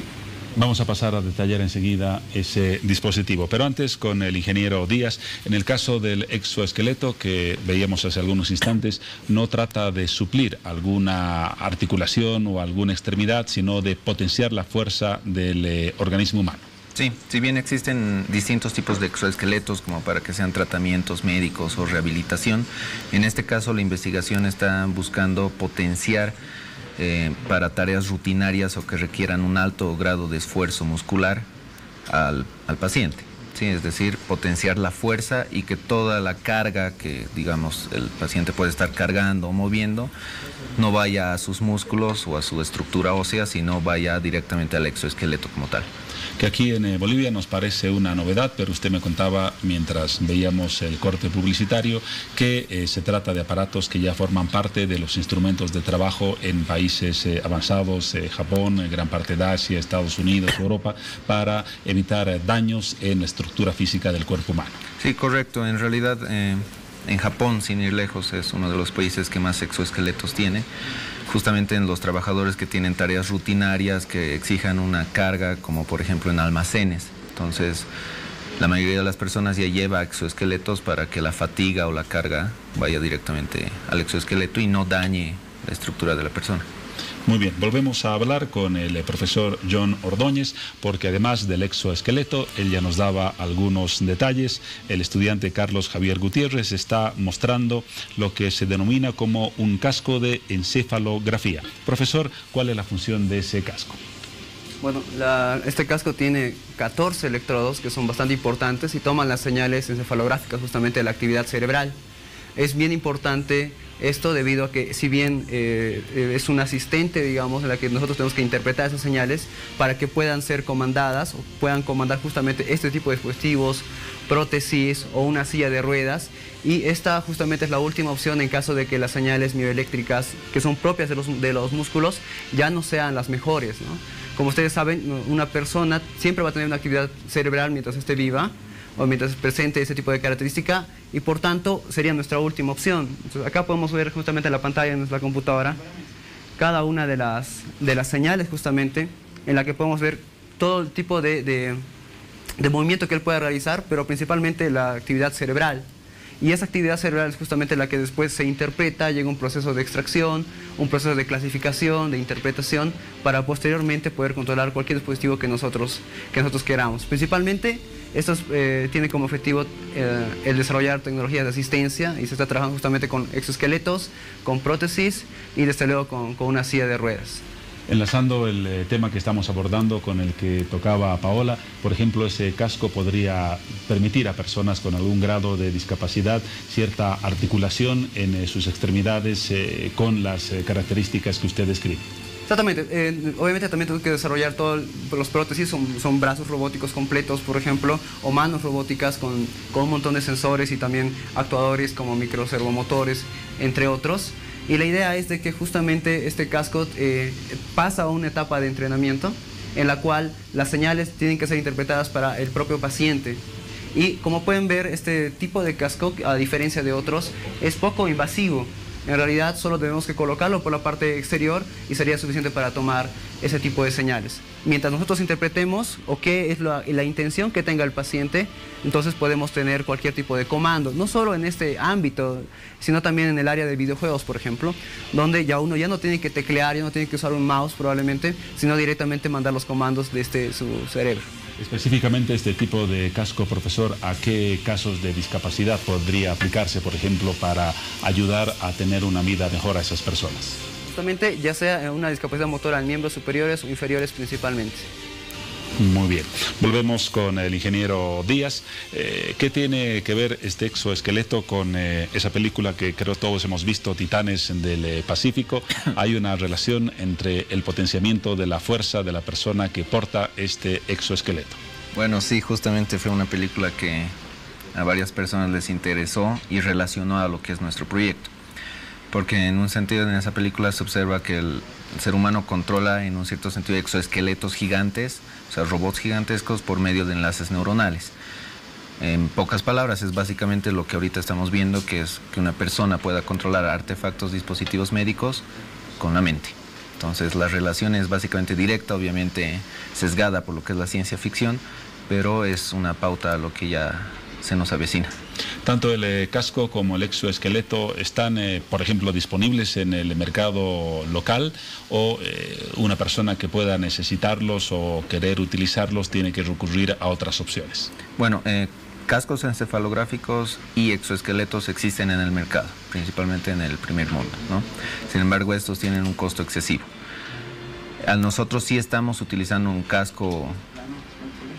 Speaker 2: Vamos a pasar a detallar enseguida ese dispositivo, pero antes con el ingeniero Díaz. En el caso del exoesqueleto que veíamos hace algunos instantes, no trata de suplir alguna articulación o alguna extremidad, sino de potenciar la fuerza del organismo humano.
Speaker 9: Sí, si bien existen distintos tipos de exoesqueletos como para que sean tratamientos médicos o rehabilitación, en este caso la investigación está buscando potenciar para tareas rutinarias o que requieran un alto grado de esfuerzo muscular al paciente. Sí, es decir, potenciar la fuerza y que toda la carga que, digamos, el paciente puede estar cargando o moviendo no vaya a sus músculos o a su estructura ósea, sino vaya directamente al exoesqueleto como tal.
Speaker 2: Que aquí en Bolivia nos parece una novedad, pero usted me contaba mientras veíamos el corte publicitario que se trata de aparatos que ya forman parte de los instrumentos de trabajo en países avanzados, Japón, gran parte de Asia, Estados Unidos, Europa, para evitar daños en la estructura física del cuerpo humano.
Speaker 9: Sí, correcto. En realidad, en Japón, sin ir lejos, es uno de los países que más exoesqueletos tiene. Justamente en los trabajadores que tienen tareas rutinarias que exijan una carga, como por ejemplo en almacenes. Entonces, la mayoría de las personas ya lleva exoesqueletos para que la fatiga o la carga vaya directamente al exoesqueleto y no dañe la estructura de la persona.
Speaker 2: Muy bien, volvemos a hablar con el profesor John Ordóñez, porque además del exoesqueleto, él ya nos daba algunos detalles. El estudiante Carlos Javier Gutiérrez está mostrando lo que se denomina como un casco de encefalografía. Profesor, ¿cuál es la función de ese casco?
Speaker 10: Bueno, este casco tiene 14 electrodos que son bastante importantes y toman las señales encefalográficas justamente de la actividad cerebral. Es bien importante esto debido a que si bien es un asistente, digamos, en la que nosotros tenemos que interpretar esas señales para que puedan ser comandadas o puedan comandar justamente este tipo de dispositivos, prótesis o una silla de ruedas, y esta justamente es la última opción en caso de que las señales mioeléctricas que son propias de los músculos ya no sean las mejores, ¿no? Como ustedes saben, una persona siempre va a tener una actividad cerebral mientras esté viva o mientras presente ese tipo de característica, y por tanto sería nuestra última opción. Entonces, acá podemos ver justamente en la pantalla de nuestra computadora cada una de las señales justamente en la que podemos ver todo el tipo de movimiento que él puede realizar, pero principalmente la actividad cerebral. Y esa actividad cerebral es justamente la que después se interpreta, llega un proceso de extracción, un proceso de clasificación, de interpretación, para posteriormente poder controlar cualquier dispositivo que nosotros queramos. Principalmente, esto tiene como objetivo el desarrollar tecnologías de asistencia, y se está trabajando justamente con exoesqueletos, con prótesis y desde luego con una silla de ruedas.
Speaker 2: Enlazando el tema que estamos abordando con el que tocaba Paola, por ejemplo, ese casco podría permitir a personas con algún grado de discapacidad cierta articulación en sus extremidades con las características que usted describe.
Speaker 10: Exactamente, obviamente también tengo que desarrollar todos los prótesis, son brazos robóticos completos, por ejemplo, o manos robóticas con un montón de sensores y también actuadores como microservomotores, entre otros. Y la idea es de que justamente este casco pasa a una etapa de entrenamiento en la cual las señales tienen que ser interpretadas para el propio paciente. Y como pueden ver, este tipo de casco, a diferencia de otros, es poco invasivo. En realidad solo tenemos que colocarlo por la parte exterior y sería suficiente para tomar ese tipo de señales. Mientras nosotros interpretemos o qué es la intención que tenga el paciente, entonces podemos tener cualquier tipo de comando, no solo en este ámbito, sino también en el área de videojuegos, por ejemplo, donde uno ya no tiene que teclear, ya no tiene que usar un mouse probablemente, sino directamente mandar los comandos desde su cerebro.
Speaker 2: Específicamente este tipo de casco, profesor, ¿a qué casos de discapacidad podría aplicarse, por ejemplo, para ayudar a tener una vida mejor a esas personas?
Speaker 10: Justamente, ya sea una discapacidad motora en miembros superiores o inferiores principalmente.
Speaker 2: Muy bien. Volvemos con el ingeniero Díaz. ¿Qué tiene que ver este exoesqueleto con esa película que creo todos hemos visto, Titanes del Pacífico? ¿Hay una relación entre el potenciamiento de la fuerza de la persona que porta este exoesqueleto?
Speaker 9: Bueno, sí, justamente fue una película que a varias personas les interesó y relacionó a lo que es nuestro proyecto. Porque en un sentido, en esa película se observa que el ser humano controla en un cierto sentido exoesqueletos gigantes, o sea, robots gigantescos por medio de enlaces neuronales. En pocas palabras, es básicamente lo que ahorita estamos viendo, que es que una persona pueda controlar artefactos, dispositivos médicos con la mente. Entonces, la relación es básicamente directa, obviamente sesgada por lo que es la ciencia ficción, pero es una pauta a lo que ya se nos avecina.
Speaker 2: Tanto el casco como el exoesqueleto están, por ejemplo, disponibles en el mercado local, o una persona que pueda necesitarlos o querer utilizarlos tiene que recurrir a otras opciones.
Speaker 9: Bueno, cascos encefalográficos y exoesqueletos existen en el mercado, principalmente en el primer mundo, ¿no? Sin embargo, estos tienen un costo excesivo. Nosotros sí estamos utilizando un casco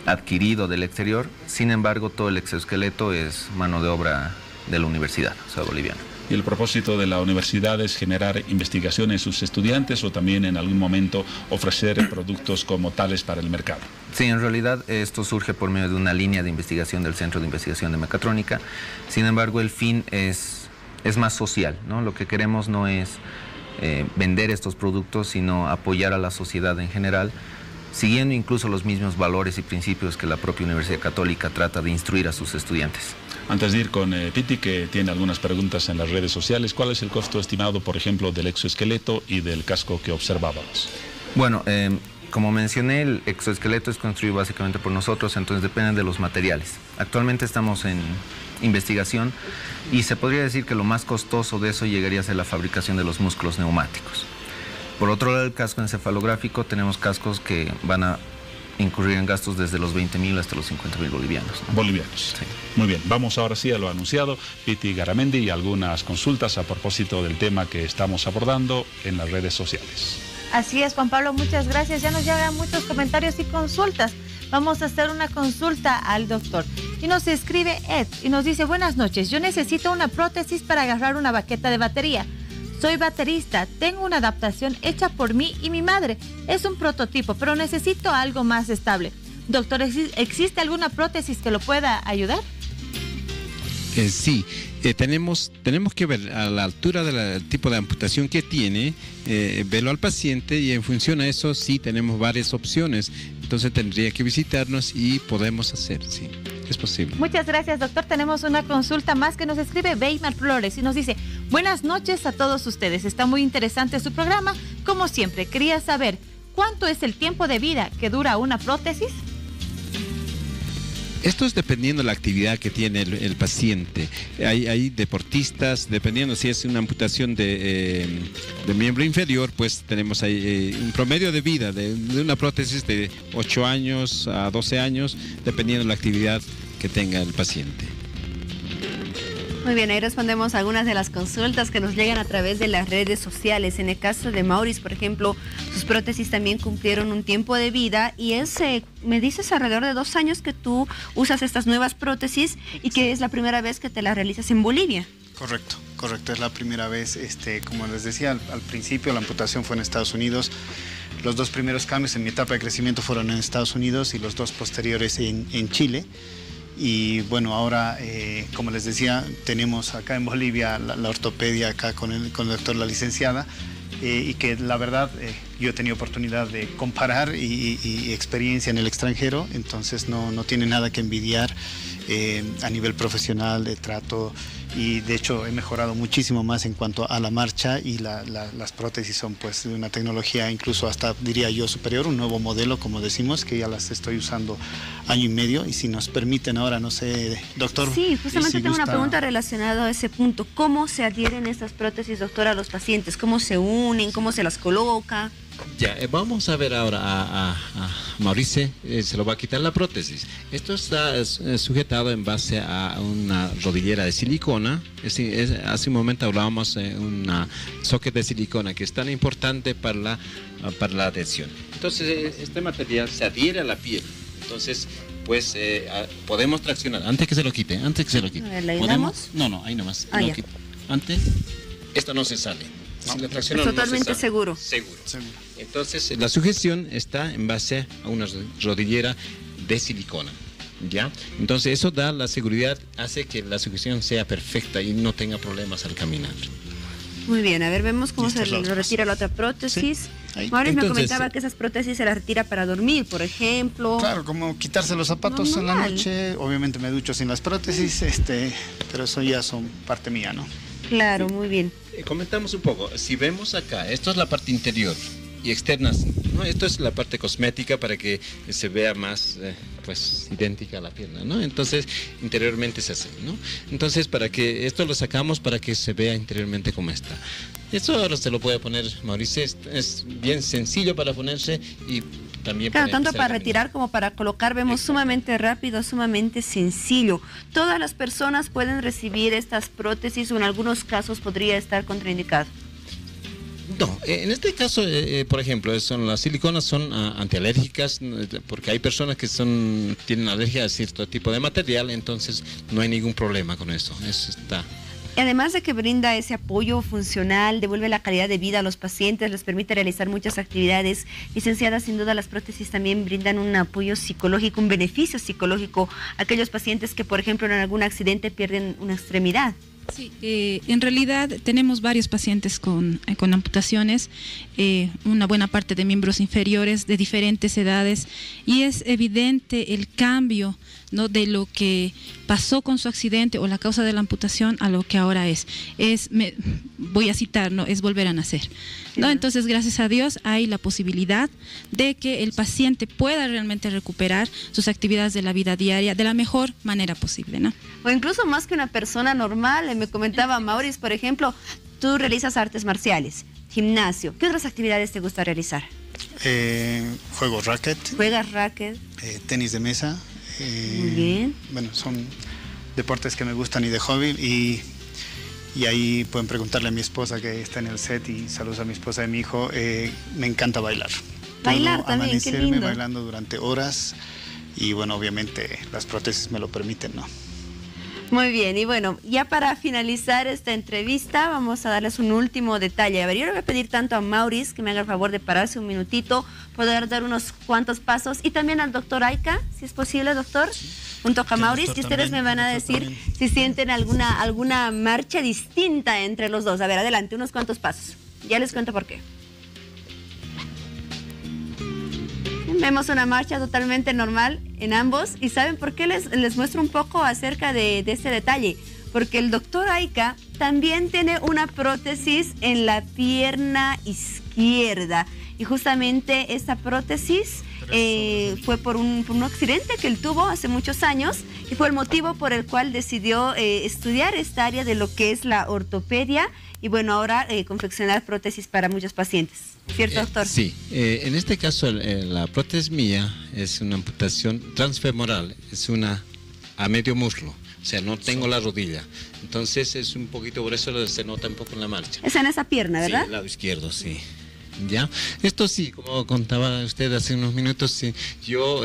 Speaker 9: adquirido del exterior, sin embargo todo el exoesqueleto es mano de obra de la universidad, o sea, boliviana.
Speaker 2: ¿Y el propósito de la universidad es generar investigación en sus estudiantes o también en algún momento ofrecer productos como tales para el mercado?
Speaker 9: Sí, en realidad esto surge por medio de una línea de investigación del Centro de Investigación de Mecatrónica. Sin embargo, el fin es más social, ¿no? Lo que queremos no es vender estos productos, sino apoyar a la sociedad en general, siguiendo incluso los mismos valores y principios que la propia Universidad Católica trata de instruir a sus estudiantes.
Speaker 2: Antes de ir con Piti, que tiene algunas preguntas en las redes sociales, ¿cuál es el costo estimado, por ejemplo, del exoesqueleto y del casco que observábamos?
Speaker 9: Bueno, como mencioné, el exoesqueleto es construido básicamente por nosotros, entonces dependen de los materiales. Actualmente estamos en investigación y se podría decir que lo más costoso de eso llegaría a ser la fabricación de los músculos neumáticos. Por otro lado, el casco encefalográfico, tenemos cascos que van a incurrir en gastos desde los 20.000 hasta los 50.000 bolivianos, ¿no?
Speaker 2: Bolivianos. Sí. Muy bien, vamos ahora sí a lo anunciado. Piti Garamendi y algunas consultas a propósito del tema que estamos abordando en las redes sociales.
Speaker 1: Así es, Juan Pablo, muchas gracias. Ya nos llegan muchos comentarios y consultas. Vamos a hacer una consulta al doctor. Y nos escribe Ed y nos dice: buenas noches, yo necesito una prótesis para agarrar una baqueta de batería. Soy baterista, tengo una adaptación hecha por mí y mi madre. Es un prototipo, pero necesito algo más estable. Doctor, ¿existe alguna prótesis que lo pueda ayudar?
Speaker 5: Sí, tenemos que ver a la altura del tipo de amputación que tiene, verlo al paciente, y en función a eso sí tenemos varias opciones. Entonces tendría que visitarnos y podemos hacer, sí, es posible.
Speaker 1: Muchas gracias, doctor. Tenemos una consulta más que nos escribe Weimar Flores y nos dice: buenas noches a todos ustedes. Está muy interesante su programa. Como siempre, quería saber, ¿cuánto es el tiempo de vida que dura una prótesis?
Speaker 5: Esto es dependiendo de la actividad que tiene el paciente. Hay deportistas, dependiendo si es una amputación de miembro inferior, pues tenemos ahí un promedio de vida de una prótesis de 8 años a 12 años, dependiendo de la actividad que tenga el paciente.
Speaker 3: Muy bien, ahí respondemos algunas de las consultas que nos llegan a través de las redes sociales. En el caso de Maurice, por ejemplo, sus prótesis también cumplieron un tiempo de vida y me dices alrededor de 2 años que tú usas estas nuevas prótesis y que es la primera vez que te las realizas en Bolivia.
Speaker 8: Correcto, es la primera vez. Como les decía al principio, la amputación fue en Estados Unidos. Los 2 primeros cambios en mi etapa de crecimiento fueron en Estados Unidos y los 2 posteriores en Chile. Y bueno, ahora, como les decía, tenemos acá en Bolivia la ortopedia acá con el doctor, la licenciada, y que la verdad yo he tenido oportunidad de comparar y experiencia en el extranjero, entonces no tiene nada que envidiar a nivel profesional, de trato, y de hecho he mejorado muchísimo más en cuanto a la marcha, y las prótesis son pues de una tecnología incluso hasta, diría yo, superior, un nuevo modelo, como decimos, que ya las estoy usando año y medio, y si nos permiten ahora, no sé, doctor.
Speaker 3: Sí, justamente tengo una pregunta relacionada a ese punto. ¿Cómo se adhieren estas prótesis, doctor, a los pacientes? ¿Cómo se unen? ¿Cómo se las coloca?
Speaker 7: Ya, vamos a ver ahora a Maurice, se lo va a quitar la prótesis. Esto está sujetado en base a una rodillera de silicona. Hace un momento hablábamos de una socket de silicona que es tan importante para la adhesión. Entonces, este material se adhiere a la piel. Entonces, pues podemos traccionar, antes que se lo quite.
Speaker 3: A ver, ¿la ayudamos?
Speaker 7: No, ahí nomás. Antes, esto no se sale. Si la tracción
Speaker 3: es totalmente seguro.
Speaker 7: Seguro. Entonces, la sujeción está en base a una rodillera de silicona, ¿ya? Entonces, eso da la seguridad, hace que la sujeción sea perfecta y no tenga problemas al caminar.
Speaker 3: Muy bien, a ver, vemos cómo se le retira la otra prótesis. Sí. Maurice me comentaba que esas prótesis se las retira para dormir, por ejemplo.
Speaker 8: Claro, como quitarse los zapatos en la noche. Obviamente me ducho sin las prótesis, pero eso ya son parte mía, ¿no?
Speaker 3: Claro, muy bien.
Speaker 7: Comentamos un poco, si vemos acá, esto es la parte interior y externa, ¿no? Esto es la parte cosmética para que se vea más pues idéntica a la pierna, ¿no? Entonces interiormente es así, ¿no? Entonces para que esto lo sacamos para que se vea interiormente como está. Esto ahora se lo puede poner Mauricio, es bien sencillo para ponerse y también
Speaker 3: claro, tanto para retirar como para colocar, vemos sumamente rápido, sumamente sencillo. ¿Todas las personas pueden recibir estas prótesis o en algunos casos podría estar contraindicado?
Speaker 7: No, en este caso, por ejemplo, las siliconas son antialérgicas, porque hay personas que tienen alergia a cierto tipo de material, entonces no hay ningún problema con eso. Eso está.
Speaker 3: Además de que brinda ese apoyo funcional, devuelve la calidad de vida a los pacientes, les permite realizar muchas actividades. Licenciada, sin duda las prótesis también brindan un apoyo psicológico, un beneficio psicológico a aquellos pacientes que, por ejemplo, en algún accidente pierden una extremidad.
Speaker 6: Sí, en realidad tenemos varios pacientes con amputaciones, una buena parte de miembros inferiores de diferentes edades, y es evidente el cambio, ¿no?, de lo que pasó con su accidente o la causa de la amputación a lo que ahora es. Voy a citar, ¿no?, es volver a nacer, ¿no? Entonces, gracias a Dios hay la posibilidad de que el paciente pueda realmente recuperar sus actividades de la vida diaria de la mejor manera posible, ¿no?
Speaker 3: O incluso más que una persona normal. Me comentaba Maurice, por ejemplo, tú realizas artes marciales, gimnasio. ¿Qué otras actividades te gusta realizar?
Speaker 8: Juego racket.
Speaker 3: ¿Juegas racket?
Speaker 8: Tenis de mesa.
Speaker 3: Muy bien.
Speaker 8: Bueno, son deportes que me gustan y de hobby, y ahí pueden preguntarle a mi esposa que está en el set, y saludos a mi esposa y a mi hijo. Me encanta bailar.
Speaker 3: Bailar también, qué lindo.
Speaker 8: Bailando durante horas, y bueno, obviamente las prótesis me lo permiten, ¿no?
Speaker 3: Muy bien, y bueno, ya para finalizar esta entrevista vamos a darles un último detalle. A ver, yo le voy a pedir tanto a Maurice que me haga el favor de pararse un minutito, poder dar unos cuantos pasos, y también al doctor Aika, si es posible, doctor, junto a Maurice, y ustedes me van a decir si sienten alguna marcha distinta entre los dos. A ver, adelante, unos cuantos pasos. Ya les cuento por qué. Vemos una marcha totalmente normal en ambos, y ¿saben por qué les muestro un poco acerca de este detalle? Porque el doctor Aika también tiene una prótesis en la pierna izquierda, y justamente esta prótesis fue por un accidente que él tuvo hace muchos años y fue el motivo por el cual decidió estudiar esta área de lo que es la ortopedia y bueno, ahora confeccionar prótesis para muchos pacientes. ¿Cierto, doctor?
Speaker 7: Sí, en este caso la prótesis mía es una amputación transfemoral, es una a medio muslo, o sea, no tengo la rodilla. Entonces es un poquito, por eso se nota un poco en la marcha.
Speaker 3: Es en esa pierna, ¿verdad?
Speaker 7: Sí, el lado izquierdo, sí. ¿Ya? Esto sí, como contaba usted hace unos minutos, sí, yo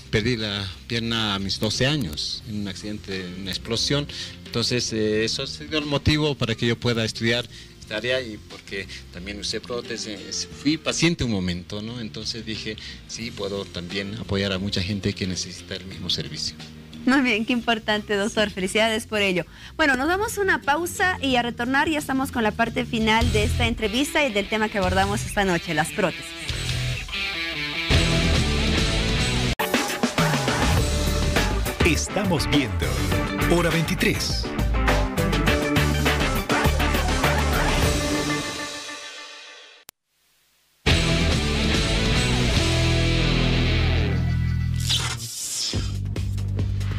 Speaker 7: perdí la pierna a mis 12 años en un accidente, una explosión. Entonces eso ha sido el motivo para que yo pueda estudiar esta área y porque también usé prótesis, fui paciente un momento, ¿no? Entonces dije, sí, puedo también apoyar a mucha gente que necesita el mismo servicio.
Speaker 3: Muy bien, qué importante, doctor. Felicidades por ello. Bueno, nos damos una pausa y a retornar ya estamos con la parte final de esta entrevista y del tema que abordamos esta noche, las prótesis.
Speaker 11: Estamos viendo Hora 23.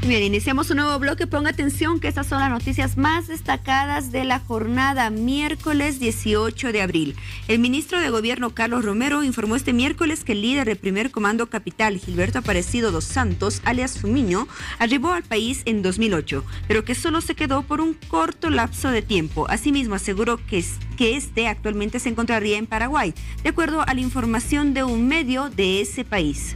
Speaker 3: Bien, iniciamos un nuevo bloque. Ponga atención que estas son las noticias más destacadas de la jornada miércoles 18 de abril. El ministro de Gobierno Carlos Romero informó este miércoles que el líder del primer comando capital, Gilberto Aparecido dos Santos, alias Fumiño, arribó al país en 2008, pero que solo se quedó por un corto lapso de tiempo. Asimismo, aseguró que este actualmente se encontraría en Paraguay, de acuerdo a la información de un medio de ese país.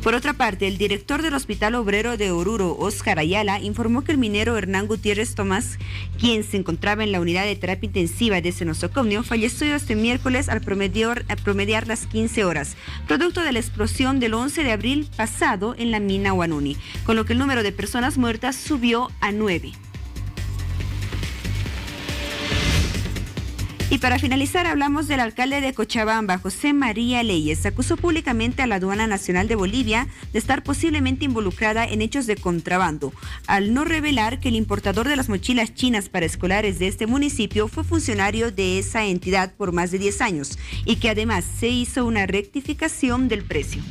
Speaker 3: Por otra parte, el director del Hospital Obrero de Oruro, Óscar Ayala, informó que el minero Hernán Gutiérrez Tomás, quien se encontraba en la unidad de terapia intensiva de ese nosocomio, falleció este miércoles al promediar las 15 horas, producto de la explosión del 11 de abril pasado en la mina Huanuni, con lo que el número de personas muertas subió a 9. Y para finalizar, hablamos del alcalde de Cochabamba, José María Leyes. Acusó públicamente a la Aduana Nacional de Bolivia de estar posiblemente involucrada en hechos de contrabando, al no revelar que el importador de las mochilas chinas para escolares de este municipio fue funcionario de esa entidad por más de 10 años y que además se hizo una rectificación del precio.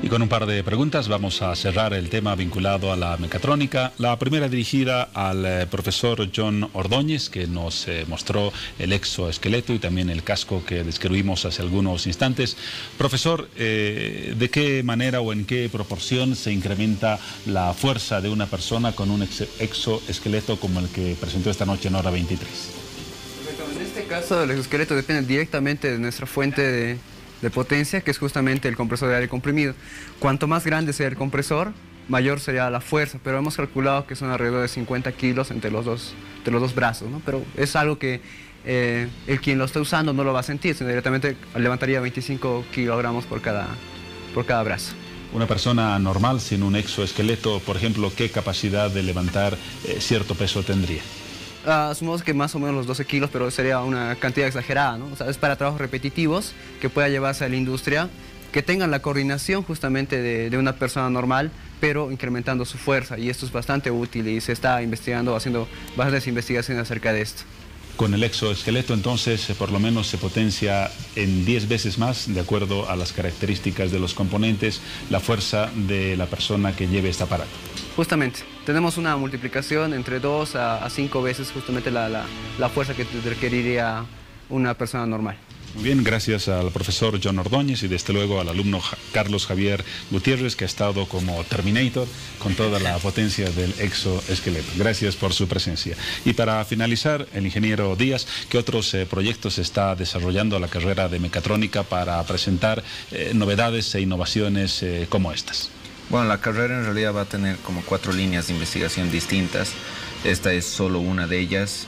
Speaker 2: Y con un par de preguntas vamos a cerrar el tema vinculado a la mecatrónica. La primera dirigida al profesor John Ordóñez, que nos mostró el exoesqueleto y también el casco que describimos hace algunos instantes. Profesor, ¿de qué manera o en qué proporción se incrementa la fuerza de una persona con un exoesqueleto como el que presentó esta noche en Hora 23?
Speaker 10: En este caso, el exoesqueleto depende directamente de nuestra fuente de potencia, que es justamente el compresor de aire comprimido. Cuanto más grande sea el compresor, mayor sería la fuerza, pero hemos calculado que son alrededor de 50 kilos entre los dos brazos, ¿no? Pero es algo que el quien lo está usando no lo va a sentir, sino directamente levantaría 25 kilogramos por cada brazo.
Speaker 2: Una persona normal sin un exoesqueleto, por ejemplo, ¿qué capacidad de levantar cierto peso tendría?
Speaker 10: Asumimos que más o menos los 12 kilos, pero sería una cantidad exagerada, ¿no? O sea, es para trabajos repetitivos que pueda llevarse a la industria, que tengan la coordinación justamente de una persona normal, pero incrementando su fuerza, y esto es bastante útil y se está investigando, haciendo bastantes investigaciones acerca de esto.
Speaker 2: Con el exoesqueleto entonces por lo menos se potencia en 10 veces más, de acuerdo a las características de los componentes, la fuerza de la persona que lleve este aparato.
Speaker 10: Justamente, tenemos una multiplicación entre 2 a 5 veces justamente la fuerza que requeriría una persona normal.
Speaker 2: Muy bien, gracias al profesor John Ordóñez y desde luego al alumno Carlos Javier Gutiérrez, que ha estado como Terminator con toda la potencia del exoesqueleto. Gracias por su presencia. Y para finalizar, el ingeniero Díaz, ¿qué otros proyectos está desarrollando la carrera de mecatrónica para presentar novedades e innovaciones como estas?
Speaker 9: Bueno, la carrera en realidad va a tener como 4 líneas de investigación distintas. Esta es solo una de ellas.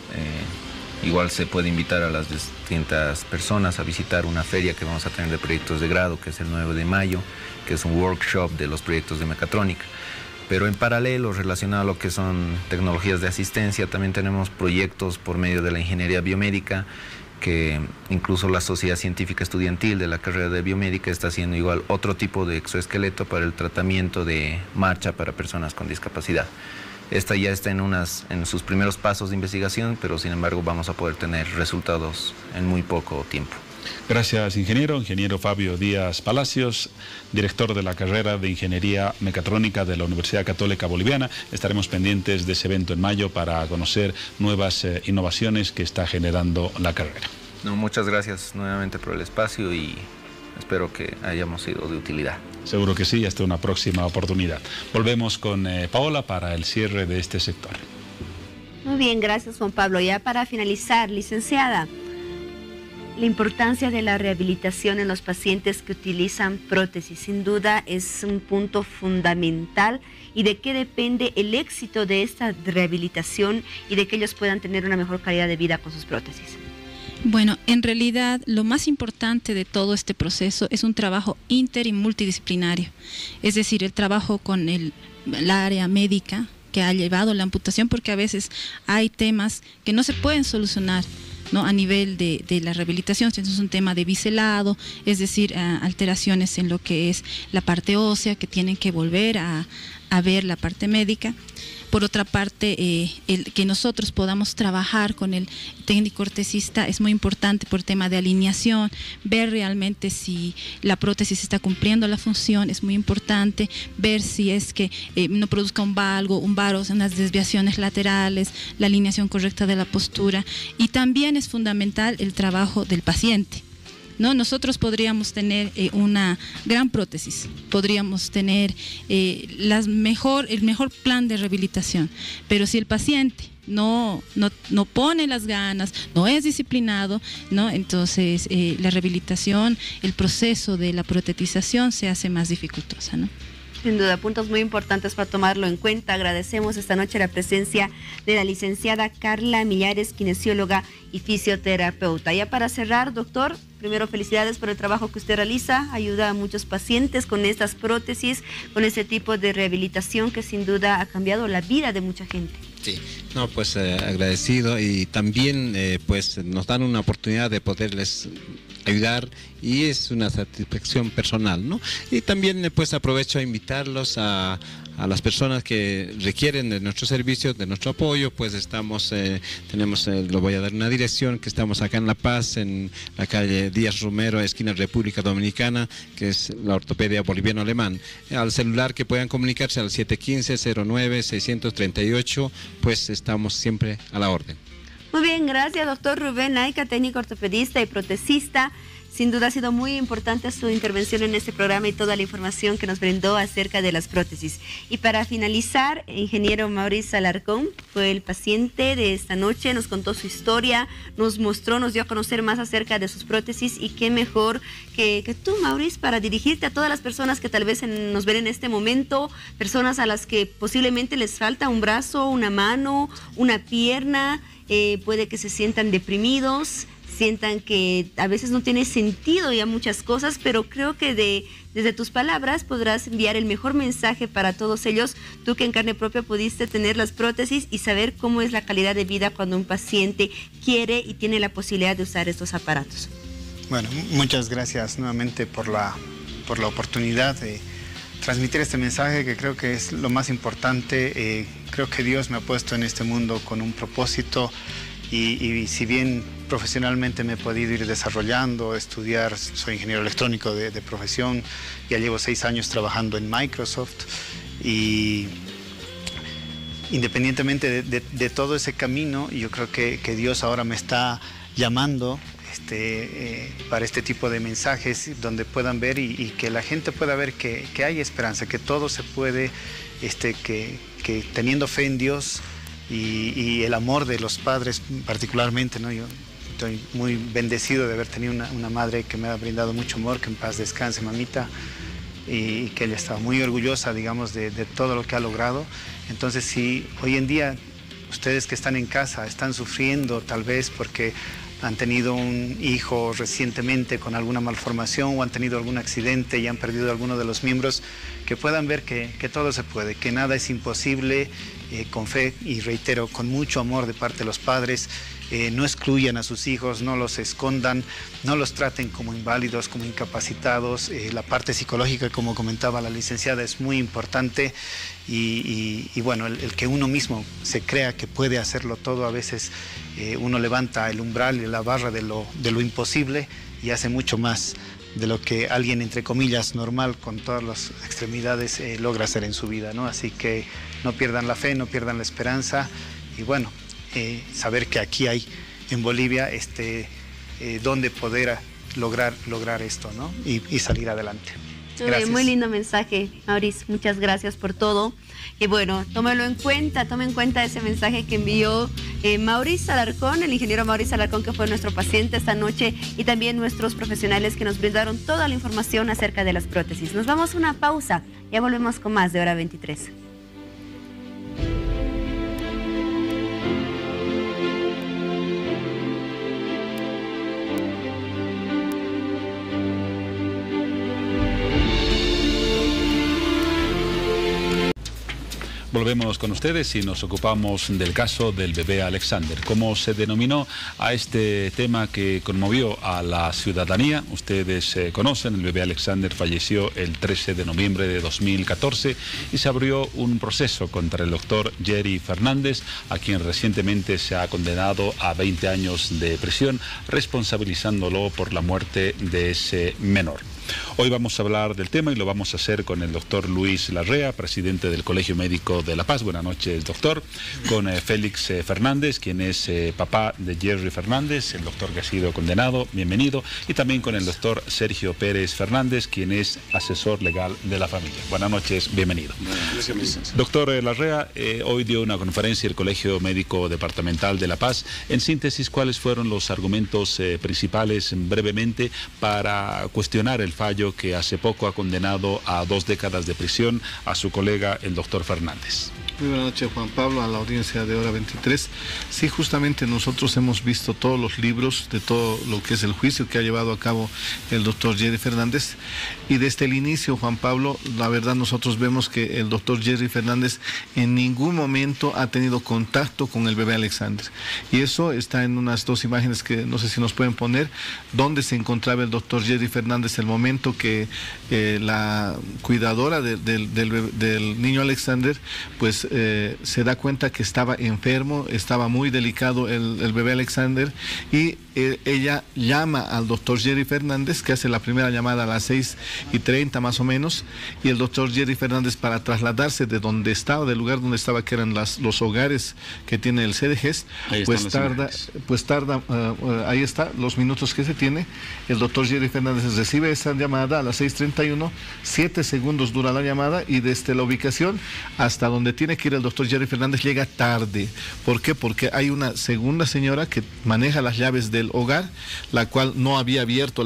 Speaker 9: Igual se puede invitar a las distintas personas a visitar una feria que vamos a tener de proyectos de grado, que es el 9 de mayo, que es un workshop de los proyectos de mecatrónica. Pero en paralelo, relacionado a lo que son tecnologías de asistencia, también tenemos proyectos por medio de la ingeniería biomédica que incluso la Sociedad Científica Estudiantil de la carrera de biomédica está haciendo igual otro tipo de exoesqueleto para el tratamiento de marcha para personas con discapacidad. Esta ya está en sus primeros pasos de investigación, pero sin embargo vamos a poder tener resultados en muy poco tiempo.
Speaker 2: Gracias, ingeniero Fabio Díaz Palacios, director de la carrera de Ingeniería Mecatrónica de la Universidad Católica Boliviana. Estaremos pendientes de ese evento en mayo para conocer nuevas innovaciones que está generando la carrera.
Speaker 9: No, muchas gracias nuevamente por el espacio y espero que hayamos sido de utilidad.
Speaker 2: Seguro que sí, hasta una próxima oportunidad. Volvemos con Paola para el cierre de este sector.
Speaker 3: Muy bien, gracias Juan Pablo. Ya para finalizar, licenciada, la importancia de la rehabilitación en los pacientes que utilizan prótesis, sin duda es un punto fundamental. ¿Y de qué depende el éxito de esta rehabilitación y de que ellos puedan tener una mejor calidad de vida con sus prótesis?
Speaker 6: Bueno, en realidad lo más importante de todo este proceso es un trabajo inter y multidisciplinario, es decir, el trabajo con el área médica que ha llevado la amputación, porque a veces hay temas que no se pueden solucionar, ¿no? A nivel de la rehabilitación. Entonces es un tema de biselado, es decir, alteraciones en lo que es la parte ósea que tienen que volver a ver la parte médica. Por otra parte, el que nosotros podamos trabajar con el técnico ortesista es muy importante por tema de alineación, ver realmente si la prótesis está cumpliendo la función, es muy importante ver si es que no produzca un varo, unas desviaciones laterales, la alineación correcta de la postura, y también es fundamental el trabajo del paciente, ¿no? Nosotros podríamos tener una gran prótesis, podríamos tener el mejor plan de rehabilitación, pero si el paciente no pone las ganas, no es disciplinado, ¿no? Entonces la rehabilitación, el proceso de la protetización se hace más dificultosa, ¿no?
Speaker 3: Sin duda, puntos muy importantes para tomarlo en cuenta. Agradecemos esta noche la presencia de la licenciada Carla Millares, kinesióloga y fisioterapeuta. Ya para cerrar, doctor, primero felicidades por el trabajo que usted realiza, ayuda a muchos pacientes con estas prótesis, con este tipo de rehabilitación que sin duda ha cambiado la vida de mucha gente.
Speaker 7: Sí, no, pues agradecido, y también pues nos dan una oportunidad de poderles ayudar y es una satisfacción personal, ¿no? Y también pues aprovecho a invitarlos a las personas que requieren de nuestros servicios, de nuestro apoyo. Pues estamos, lo voy a dar una dirección, que estamos acá en La Paz, en la calle Díaz Romero, esquina República Dominicana, que es la ortopedia boliviano-alemán. Al celular que puedan comunicarse al 715-09-638, pues estamos siempre a la orden.
Speaker 3: Muy bien, gracias doctor Rubén Naica, técnico ortopedista y protesista. Sin duda ha sido muy importante su intervención en este programa y toda la información que nos brindó acerca de las prótesis. Y para finalizar, el ingeniero Mauricio Alarcón fue el paciente de esta noche, nos contó su historia, nos dio a conocer más acerca de sus prótesis, y qué mejor que tú, Mauricio, para dirigirte a todas las personas que tal vez nos ven en este momento, personas a las que posiblemente les falta un brazo, una mano, una pierna, puede que se sientan deprimidos, sientan que a veces no tiene sentido ya muchas cosas, pero creo que desde tus palabras podrás enviar el mejor mensaje para todos ellos, tú que en carne propia pudiste tener las prótesis y saber cómo es la calidad de vida cuando un paciente quiere y tiene la posibilidad de usar estos aparatos.
Speaker 8: Bueno, muchas gracias nuevamente por la oportunidad de transmitir este mensaje, que creo que es lo más importante. Creo que Dios me ha puesto en este mundo con un propósito, y si bien profesionalmente me he podido ir desarrollando, estudiar, soy ingeniero electrónico de profesión, ya llevo 6 años trabajando en Microsoft, y independientemente de todo ese camino, yo creo que Dios ahora me está llamando para este tipo de mensajes, donde puedan ver y que la gente pueda ver que hay esperanza, que todo se puede, que teniendo fe en Dios y el amor de los padres particularmente, ¿no? Yo estoy muy bendecido de haber tenido una madre que me ha brindado mucho amor, que en paz descanse, mamita, y que ella estaba muy orgullosa, digamos, de todo lo que ha logrado. Entonces, si hoy en día ustedes que están en casa están sufriendo tal vez porque han tenido un hijo recientemente con alguna malformación, o han tenido algún accidente y han perdido alguno de los miembros, que puedan ver que todo se puede, que nada es imposible, con fe y reitero, con mucho amor de parte de los padres. No excluyan a sus hijos, no los escondan, no los traten como inválidos, como incapacitados. La parte psicológica, como comentaba la licenciada, es muy importante y bueno, el que uno mismo se crea que puede hacerlo todo, a veces uno levanta el umbral y la barra de lo imposible y hace mucho más de lo que alguien, entre comillas, normal, con todas las extremidades, logra hacer en su vida, ¿no? Así que no pierdan la fe, no pierdan la esperanza y bueno, saber que aquí hay en Bolivia donde poder lograr esto, ¿no? Y salir adelante. Gracias.
Speaker 3: Muy lindo mensaje, Maurice, muchas gracias por todo. Y bueno, tome en cuenta ese mensaje que envió Maurice Alarcón, el ingeniero Maurice Alarcón, que fue nuestro paciente esta noche, y también nuestros profesionales que nos brindaron toda la información acerca de las prótesis. Nos vamos a una pausa, ya volvemos con más de Hora 23.
Speaker 2: Volvemos con ustedes y nos ocupamos del caso del bebé Alexander. Como se denominó a este tema que conmovió a la ciudadanía, ustedes conocen, el bebé Alexander falleció el 13 de noviembre de 2014 y se abrió un proceso contra el doctor Jerry Fernández, a quien recientemente se ha condenado a 20 años de prisión, responsabilizándolo por la muerte de ese menor. Hoy vamos a hablar del tema y lo vamos a hacer con el doctor Luis Larrea, presidente del Colegio Médico de La Paz. Buenas noches, doctor. Con Félix Fernández, quien es papá de Jerry Fernández, el doctor que ha sido condenado. Bienvenido. Y también con el doctor Sergio Pérez Fernández, quien es asesor legal de la familia. Buenas noches, bienvenido. Gracias. Doctor Larrea, hoy dio una conferencia el Colegio Médico Departamental de La Paz. En síntesis, ¿cuáles fueron los argumentos principales, brevemente, para cuestionar el fallo que hace poco ha condenado a 2 décadas de prisión a su colega, el doctor Fernández?
Speaker 12: Muy buenas noches, Juan Pablo, a la audiencia de Hora 23. Sí, justamente nosotros hemos visto todos los libros de todo lo que es el juicio que ha llevado a cabo el doctor Jerry Fernández, y desde el inicio, Juan Pablo, la verdad nosotros vemos que el doctor Jerry Fernández en ningún momento ha tenido contacto con el bebé Alexander, y eso está en unas 2 imágenes que no sé si nos pueden poner, donde se encontraba el doctor Jerry Fernández el momento que la cuidadora del niño Alexander pues se da cuenta que estaba enfermo, estaba muy delicado el bebé Alexander, y ella llama al doctor Jerry Fernández, que hace la primera llamada a las 6:30 más o menos, y el doctor Jerry Fernández, para trasladarse de donde estaba, del lugar donde estaba, que eran los hogares que tiene el CDGES, pues tarda, ahí está, los minutos que se tiene. El doctor Jerry Fernández recibe esa llamada a las 6:31, 7 segundos dura la llamada, y desde la ubicación hasta donde tiene que ir el doctor Jerry Fernández llega tarde. ¿Por qué? Porque hay una segunda señora que maneja las llaves del hogar, la cual no había abierto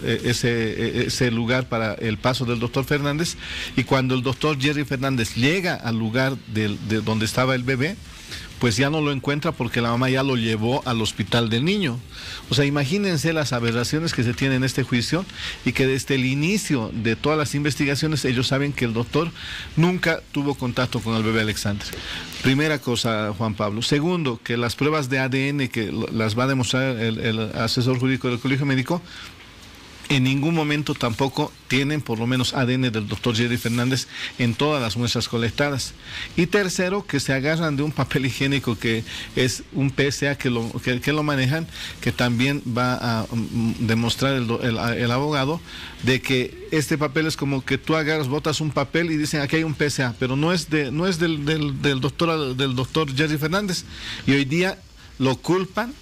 Speaker 12: ese lugar para el paso del doctor Fernández, y cuando el doctor Jerry Fernández llega al lugar de donde estaba el bebé, pues ya no lo encuentra porque la mamá ya lo llevó al hospital del niño. O sea, imagínense las aberraciones que se tienen en este juicio, y que desde el inicio de todas las investigaciones ellos saben que el doctor nunca tuvo contacto con el bebé Alexander. Primera cosa, Juan Pablo. Segundo, que las pruebas de ADN que las va a demostrar el asesor jurídico del Colegio Médico, en ningún momento tampoco tienen por lo menos ADN del doctor Jerry Fernández en todas las muestras colectadas. Y tercero, que se agarran de un papel higiénico que es un PSA que lo manejan, que también va a demostrar el abogado de que este papel es como que tú agarras, botas un papel y dicen aquí hay un PSA, pero no es del doctor Jerry Fernández, y hoy día lo culpan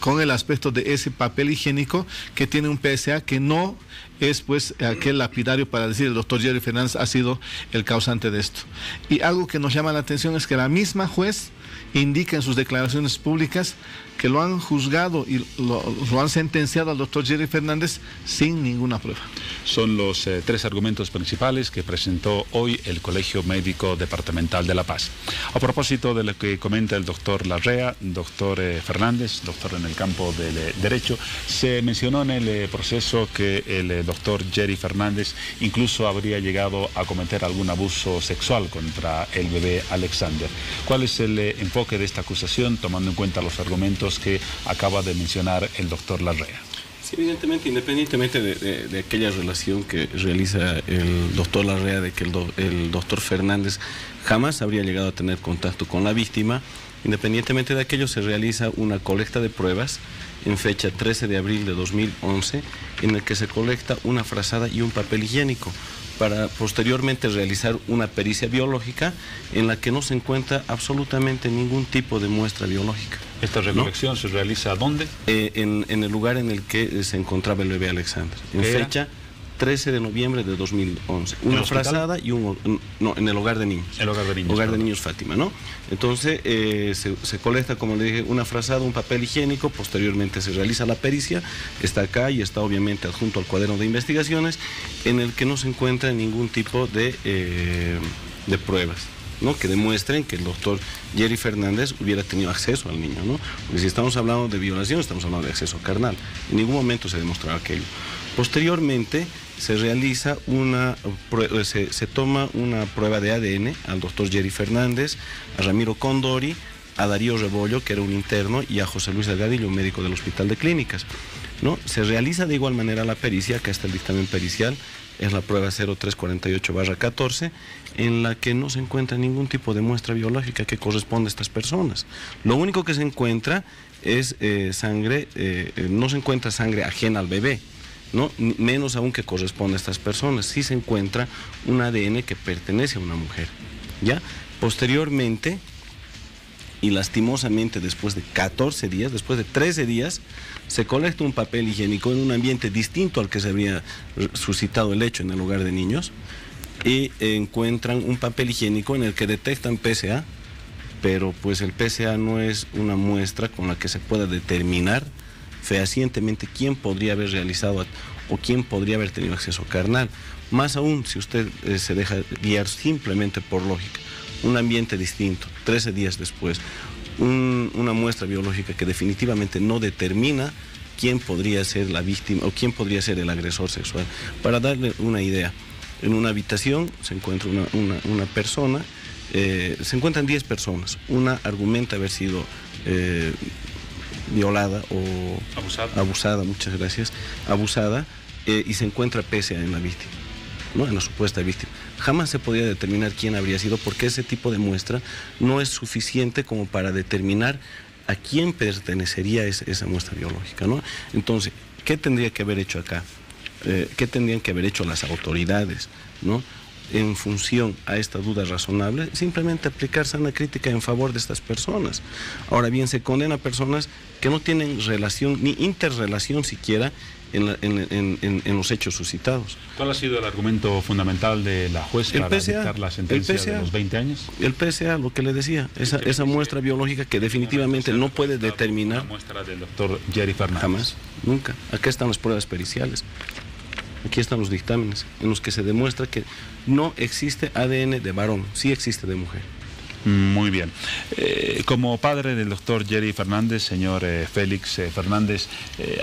Speaker 12: con el aspecto de ese papel higiénico que tiene un PSA que no es pues aquel lapidario para decir el doctor Jerry Fernández ha sido el causante de esto. Y algo que nos llama la atención es que la misma juez indica en sus declaraciones públicas que lo han juzgado y lo han sentenciado al doctor Jerry Fernández sin ninguna prueba.
Speaker 2: Son los 3 argumentos principales que presentó hoy el Colegio Médico Departamental de La Paz. A propósito de lo que comenta el doctor Larrea, doctor Fernández, doctor en el campo del derecho, se mencionó en el proceso que el doctor Jerry Fernández incluso habría llegado a cometer algún abuso sexual contra el bebé Alexander. ¿Cuál es el enfoque de esta acusación, tomando en cuenta los argumentos que acaba de mencionar el doctor Larrea?
Speaker 13: Sí, evidentemente, independientemente de aquella relación que realiza el doctor Larrea, de que el doctor Fernández jamás habría llegado a tener contacto con la víctima, independientemente de aquello, se realiza una colecta de pruebas en fecha 13 de abril de 2011, en el que se colecta una frazada y un papel higiénico, para posteriormente realizar una pericia biológica en la que no se encuentra absolutamente ningún tipo de muestra biológica.
Speaker 2: ¿Esta recolección se realiza dónde?
Speaker 13: En el lugar en el que se encontraba el bebé Alexander, en fecha 13 de noviembre de 2011. Una frazada y en el hogar de niños. El hogar de niños. Hogar de niños Fátima, ¿no? Entonces se colecta, como le dije, una frazada, un papel higiénico, posteriormente se realiza la pericia, está acá y está obviamente adjunto al cuaderno de investigaciones, en el que no se encuentra ningún tipo de pruebas, ¿no?, que demuestren que el doctor Jerry Fernández hubiera tenido acceso al niño, ¿no? Porque si estamos hablando de violación, estamos hablando de acceso carnal. En ningún momento se demostraba aquello. Posteriormente se realiza se toma una prueba de ADN al doctor Jerry Fernández, a Ramiro Condori, a Darío Rebollo, que era un interno, y a José Luis Delgadillo, un médico del Hospital de Clínicas, ¿no? Se realiza de igual manera la pericia, acá está el dictamen pericial, es la prueba 0348/14, en la que no se encuentra ningún tipo de muestra biológica que corresponde a estas personas. Lo único que se encuentra es sangre, no se encuentra sangre ajena al bebé, ¿no?, menos aún que corresponde a estas personas. Sí se encuentra un ADN que pertenece a una mujer, ¿ya? Posteriormente, y lastimosamente después de 14 días, después de 13 días, se colecta un papel higiénico en un ambiente distinto al que se habría suscitado el hecho en el hogar de niños, y encuentran un papel higiénico en el que detectan PSA, pero pues el PSA no es una muestra con la que se pueda determinar fehacientemente quién podría haber realizado o quién podría haber tenido acceso carnal. Más aún si usted se deja guiar simplemente por lógica. Un ambiente distinto, 13 días después, una muestra biológica que definitivamente no determina quién podría ser la víctima o quién podría ser el agresor sexual. Para darle una idea, en una habitación se encuentra una persona, se encuentran 10 personas, una argumenta haber sido violada o abusada, muchas gracias, abusada, y se encuentra PSA en la víctima, ¿no?, en la supuesta víctima. Jamás se podía determinar quién habría sido, porque ese tipo de muestra no es suficiente como para determinar a quién pertenecería esa muestra biológica, ¿no? Entonces, ¿qué tendría que haber hecho acá? ¿Qué tendrían que haber hecho las autoridades, ¿no?, en función a esta duda razonable? Simplemente aplicar sana crítica en favor de estas personas. Ahora bien, se condena a personas que no tienen relación ni interrelación siquiera en los hechos suscitados.
Speaker 2: ¿Cuál ha sido el argumento fundamental de la juez para dictar la sentencia de los 20 años?
Speaker 13: El PSA, lo que le decía, esa muestra biológica que definitivamente no puede determinar.
Speaker 2: La muestra del doctor Jerry Fernández.
Speaker 13: Jamás, nunca. Acá están las pruebas periciales. Aquí están los dictámenes en los que se demuestra que no existe ADN de varón, sí existe de mujer.
Speaker 2: Muy bien. Como padre del doctor Jerry Fernández, señor Félix Fernández,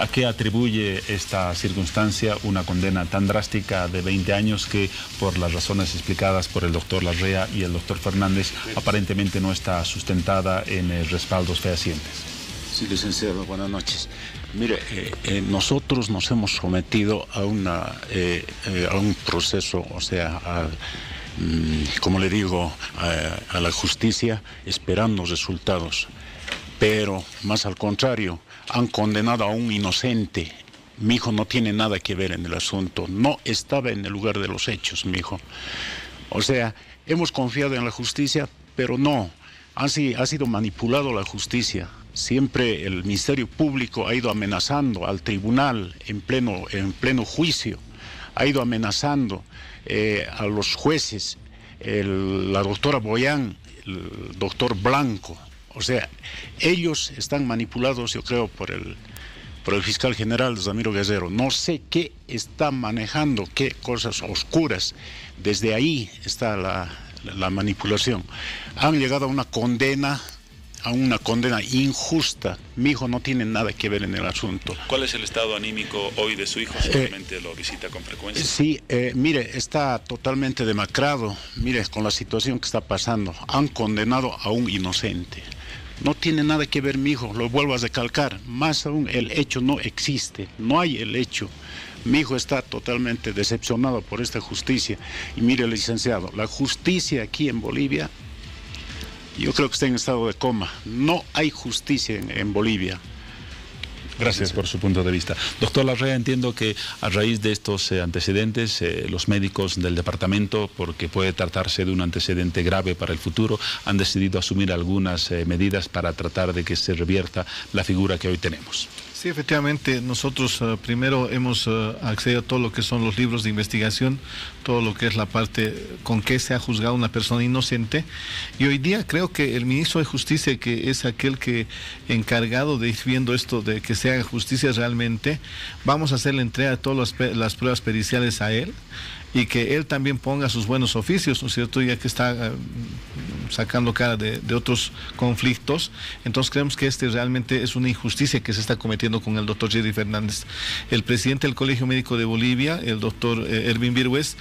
Speaker 2: ¿a qué atribuye esta circunstancia una condena tan drástica de 20 años que, por las razones explicadas por el doctor Larrea y el doctor Fernández, aparentemente no está sustentada en respaldos fehacientes?
Speaker 14: Sí, licenciado, buenas noches. Mire, nosotros nos hemos sometido a un proceso, o sea, como le digo, a la justicia, esperando resultados. Pero, más al contrario, han condenado a un inocente. Mi hijo no tiene nada que ver en el asunto. No estaba en el lugar de los hechos, mi hijo. O sea, hemos confiado en la justicia, pero no. Ha sido manipulado la justicia. Siempre el Ministerio Público ha ido amenazando al tribunal en pleno juicio. Ha ido amenazando a los jueces, la doctora Boyán, el doctor Blanco. O sea, ellos están manipulados, yo creo, por el fiscal general Ramiro Guerrero. No sé qué está manejando, qué cosas oscuras. Desde ahí está la manipulación. Han llegado a una condena a una condena injusta. Mi hijo no tiene nada que ver en el asunto.
Speaker 2: ¿Cuál es el estado anímico hoy de su hijo? ¿Seguramente lo visita con frecuencia?
Speaker 14: Sí, mire, está totalmente demacrado. Mire, con la situación que está pasando, han condenado a un inocente. No tiene nada que ver mi hijo, lo vuelvo a recalcar. Más aún, el hecho no existe, no hay el hecho. Mi hijo está totalmente decepcionado por esta justicia. Y mire, licenciado, la justicia aquí en Bolivia, yo creo que está en estado de coma. No hay justicia en Bolivia.
Speaker 2: Gracias por su punto de vista. Doctor Larrea, entiendo que a raíz de estos antecedentes, los médicos del departamento, porque puede tratarse de un antecedente grave para el futuro, han decidido asumir algunas medidas para tratar de que se revierta la figura que hoy tenemos.
Speaker 12: Sí, efectivamente, nosotros primero hemos accedido a todo lo que son los libros de investigación, todo lo que es la parte con que se ha juzgado una persona inocente, y hoy día creo que el ministro de Justicia, que es aquel que encargado de ir viendo esto, de que se haga justicia realmente, vamos a hacer la entrega de todas las pruebas periciales a él, y que él también ponga sus buenos oficios, ¿no es cierto?, ya que está sacando cara de otros conflictos. Entonces creemos que realmente es una injusticia que se está cometiendo con el doctor Jerry Fernández. El presidente del Colegio Médico de Bolivia, el doctor Erwin Virgües,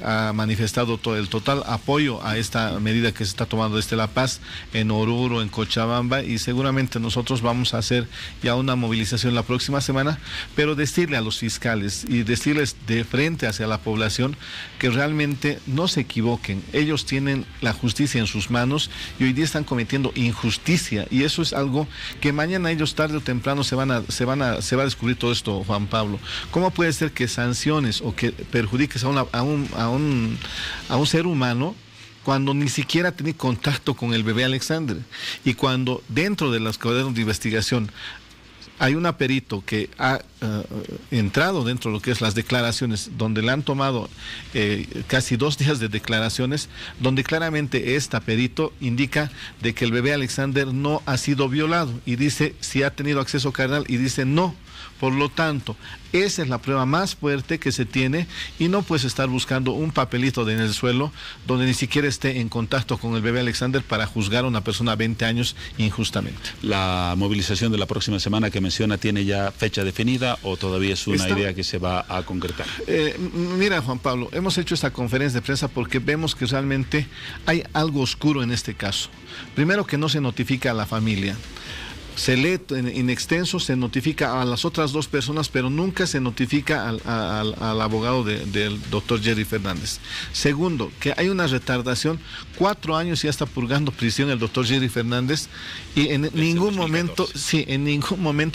Speaker 12: ha manifestado todo el total apoyo a esta medida que se está tomando desde La Paz, en Oruro, en Cochabamba, y seguramente nosotros vamos a hacer ya una movilización la próxima semana, pero decirle a los fiscales y decirles de frente hacia la población que realmente no se equivoquen. Ellos tienen la justicia en sus manos y hoy día están cometiendo injusticia, y eso es algo que mañana ellos tarde o temprano se va a descubrir todo esto, Juan Pablo. ¿Cómo puede ser que sanciones o que perjudiques a un ser humano cuando ni siquiera tiene contacto con el bebé Alexander, y cuando dentro de las cadenas de investigación hay un perito que ha entrado dentro de lo que es las declaraciones, donde le han tomado casi 2 días de declaraciones, donde claramente perito indica de que el bebé Alexander no ha sido violado, y dice si ha tenido acceso carnal, y dice no. Por lo tanto, esa es la prueba más fuerte que se tiene, y no puedes estar buscando un papelito en el suelo donde ni siquiera esté en contacto con el bebé Alexander para juzgar a una persona a 20 años injustamente.
Speaker 2: ¿La movilización de la próxima semana que menciona tiene ya fecha definida o todavía es una idea que se va a concretar?
Speaker 12: Mira, Juan Pablo, hemos hecho esta conferencia de prensa porque vemos que realmente hay algo oscuro en este caso. Primero, que no se notifica a la familia. Se lee en extenso, se notifica a las otras 2 personas, pero nunca se notifica al abogado del doctor Jerry Fernández. Segundo, que hay una retardación, 4 años ya está purgando prisión el doctor Jerry Fernández, y en ningún momento,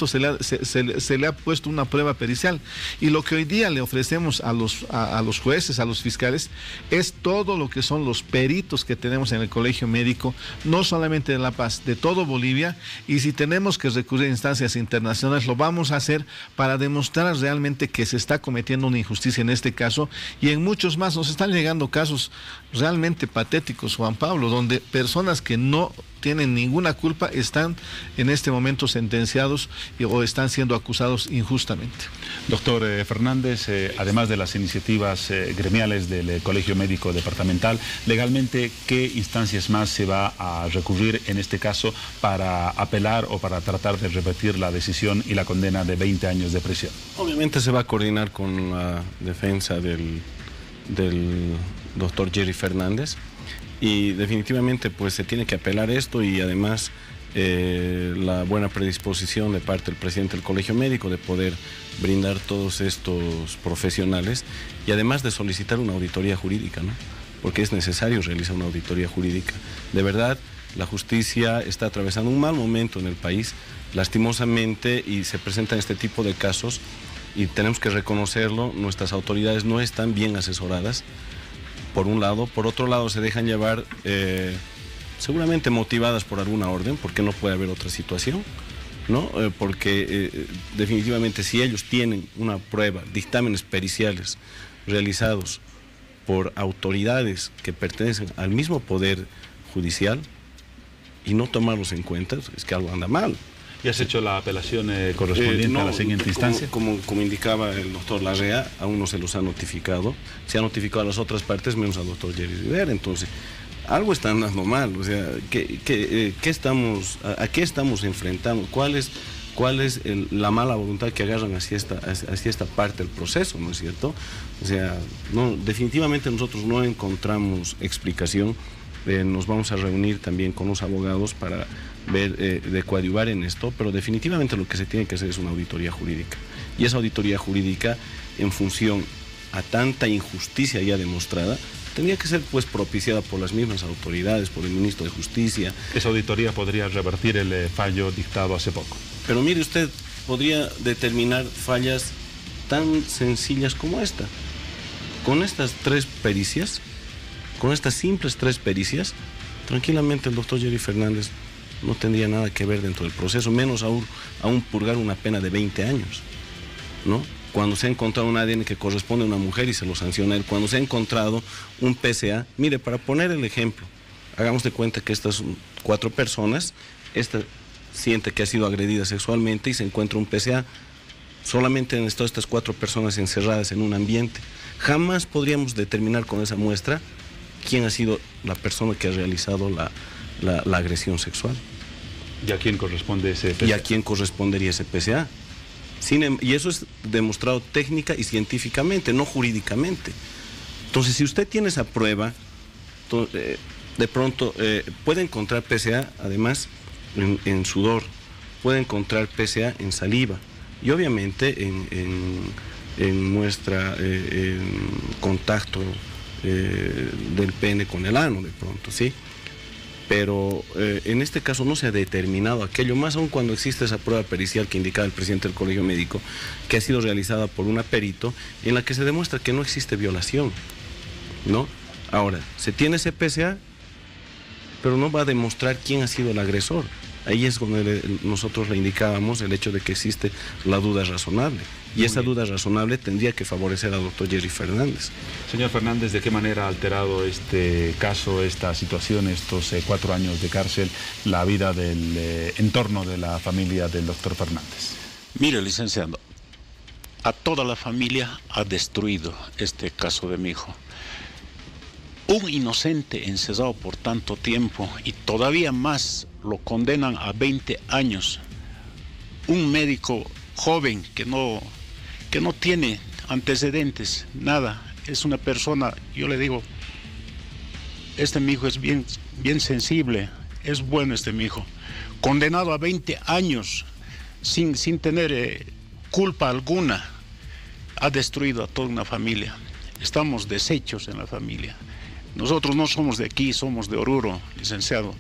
Speaker 12: se le ha puesto una prueba pericial. Y lo que hoy día le ofrecemos a los jueces, a los fiscales, es todo lo que son los peritos que tenemos en el Colegio Médico, no solamente de La Paz, de todo Bolivia, y si tenemos que recurrir a instancias internacionales, lo vamos a hacer para demostrar realmente que se está cometiendo una injusticia en este caso, y en muchos más. Nos están llegando casos realmente patéticos, Juan Pablo, donde personas que no tienen ninguna culpa están en este momento sentenciados o están siendo acusados injustamente.
Speaker 2: Doctor Fernández, además de las iniciativas gremiales del Colegio Médico Departamental, legalmente, ¿qué instancias más se va a recurrir en este caso para apelar o para tratar de revertir la decisión y la condena de 20 años de prisión?
Speaker 13: Obviamente se va a coordinar con la defensa del doctor Jerry Fernández, y definitivamente pues se tiene que apelar esto, y además la buena predisposición de parte del presidente del Colegio Médico de poder brindar todos estos profesionales, y además de solicitar una auditoría jurídica, ¿no? Porque es necesario realizar una auditoría jurídica. De verdad, la justicia está atravesando un mal momento en el país, lastimosamente, y se presentan este tipo de casos, y tenemos que reconocerlo. Nuestras autoridades no están bien asesoradas, por un lado. Por otro lado, se dejan llevar, seguramente motivadas por alguna orden, porque no puede haber otra situación, ¿no? Porque definitivamente, si ellos tienen una prueba, dictámenes periciales realizados por autoridades que pertenecen al mismo poder judicial, y no tomarlos en cuenta, es que algo anda mal.
Speaker 2: ¿Y has hecho la apelación correspondiente a la siguiente instancia?
Speaker 13: Como indicaba el doctor Larrea, aún no se los ha notificado. Se ha notificado a las otras partes, menos al doctor Jerry Rivera. Entonces, algo está andando mal. O sea, ¿a qué estamos enfrentando? ¿Cuál es la mala voluntad que agarran hacia esta parte del proceso, ¿no es cierto? O sea, no, definitivamente nosotros no encontramos explicación. Nos vamos a reunir también con los abogados para ver, de coadyuvar en esto, pero definitivamente lo que se tiene que hacer es una auditoría jurídica. Y esa auditoría jurídica, en función a tanta injusticia ya demostrada, tendría que ser pues propiciada por las mismas autoridades, por el ministro de Justicia.
Speaker 2: Esa auditoría podría revertir el fallo dictado hace poco.
Speaker 13: Pero mire usted, podría determinar fallas tan sencillas como esta. Con estas 3 pericias, con estas simples 3 pericias, tranquilamente el doctor Jerry Fernández no tendría nada que ver dentro del proceso, menos aún purgar una pena de 20 años, ¿no? Cuando se ha encontrado un ADN que corresponde a una mujer y se lo sanciona a él, cuando se ha encontrado un PSA, mire, para poner el ejemplo, hagamos de cuenta que estas 4 personas, esta siente que ha sido agredida sexualmente y se encuentra un PSA, solamente han estado estas 4 personas encerradas en un ambiente. Jamás podríamos determinar con esa muestra quién ha sido la persona que ha realizado la agresión sexual.
Speaker 2: ¿Y a quién corresponde ese PSA?
Speaker 13: ¿Y a quién correspondería ese PSA? Y eso es demostrado técnica y científicamente, no jurídicamente. Entonces, si usted tiene esa prueba, de pronto puede encontrar PSA, además, en sudor, puede encontrar PSA en saliva y obviamente en muestra, en contacto del pene con el ano, de pronto, ¿sí? Pero en este caso no se ha determinado aquello, más aún cuando existe esa prueba pericial que indicaba el presidente del Colegio Médico, que ha sido realizada por una perito, en la que se demuestra que no existe violación, ¿no? Ahora, se tiene ese PSA, pero no va a demostrar quién ha sido el agresor. Ahí es donde nosotros le indicábamos el hecho de que existe la duda razonable. Y esa duda razonable tendría que favorecer al doctor Jerry Fernández.
Speaker 2: Señor Fernández, ¿de qué manera ha alterado este caso, esta situación, estos 4 años de cárcel, la vida del entorno de la familia del doctor Fernández?
Speaker 14: Mire, licenciado, a toda la familia ha destruido este caso de mi hijo. Un inocente encerrado por tanto tiempo y todavía más lo condenan a 20 años. Un médico joven que no tiene antecedentes, nada. Es una persona, yo le digo, mi hijo es bien sensible, es bueno mi hijo. Condenado a 20 años sin tener culpa alguna. Ha destruido a toda una familia. Estamos deshechos en la familia. Nosotros no somos de aquí, somos de Oruro, licenciado.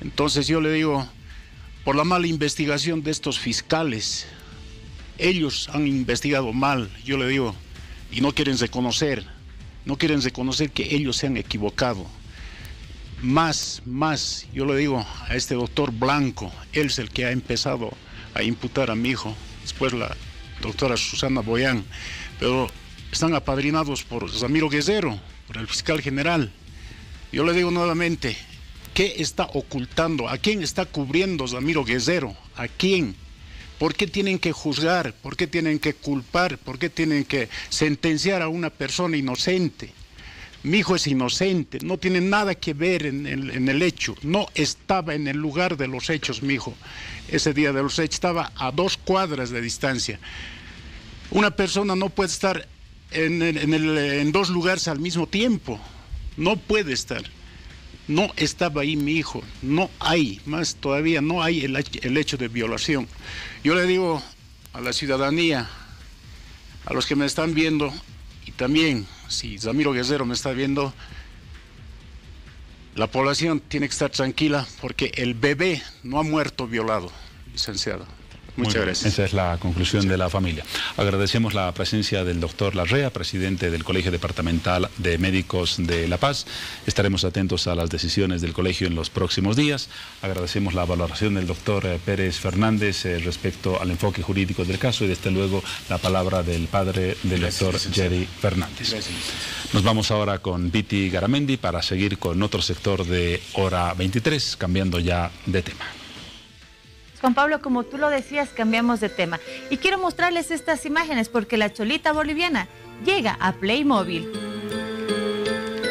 Speaker 14: Entonces yo le digo, por la mala investigación de estos fiscales, ellos han investigado mal, yo le digo, y no quieren reconocer que ellos se han equivocado. Más, yo le digo a este doctor Blanco, él es el que ha empezado a imputar a mi hijo, después la doctora Susana Boyán, pero están apadrinados por Ramiro Guerrero, por el fiscal general. Yo le digo nuevamente, ¿qué está ocultando? ¿A quién está cubriendo Ramiro Guerrero? ¿A quién? ¿Por qué tienen que juzgar? ¿Por qué tienen que culpar? ¿Por qué tienen que sentenciar a una persona inocente? Mi hijo es inocente, no tiene nada que ver en el hecho, no estaba en el lugar de los hechos mi hijo. Ese día de los hechos estaba a 2 cuadras de distancia. Una persona no puede estar en 2 lugares al mismo tiempo, no puede estar. No estaba ahí mi hijo, no hay, más todavía no hay el hecho de violación. Yo le digo a la ciudadanía, a los que me están viendo, y también si Ramiro Guerrero me está viendo, la población tiene que estar tranquila porque el bebé no ha muerto violado, licenciado. Muchas gracias.
Speaker 2: Esa es la conclusión de la familia. Agradecemos la presencia del doctor Larrea, presidente del Colegio Departamental de Médicos de La Paz. Estaremos atentos a las decisiones del colegio en los próximos días. Agradecemos la valoración del doctor Pérez Fernández respecto al enfoque jurídico del caso y desde luego la palabra del padre del doctor Jerry Fernández. Gracias. Nos vamos ahora con Viti Garamendi para seguir con otro sector de Hora 23, cambiando ya de tema.
Speaker 1: Juan Pablo, como tú lo decías, cambiamos de tema. Y quiero mostrarles estas imágenes porque la cholita boliviana llega a Playmobil.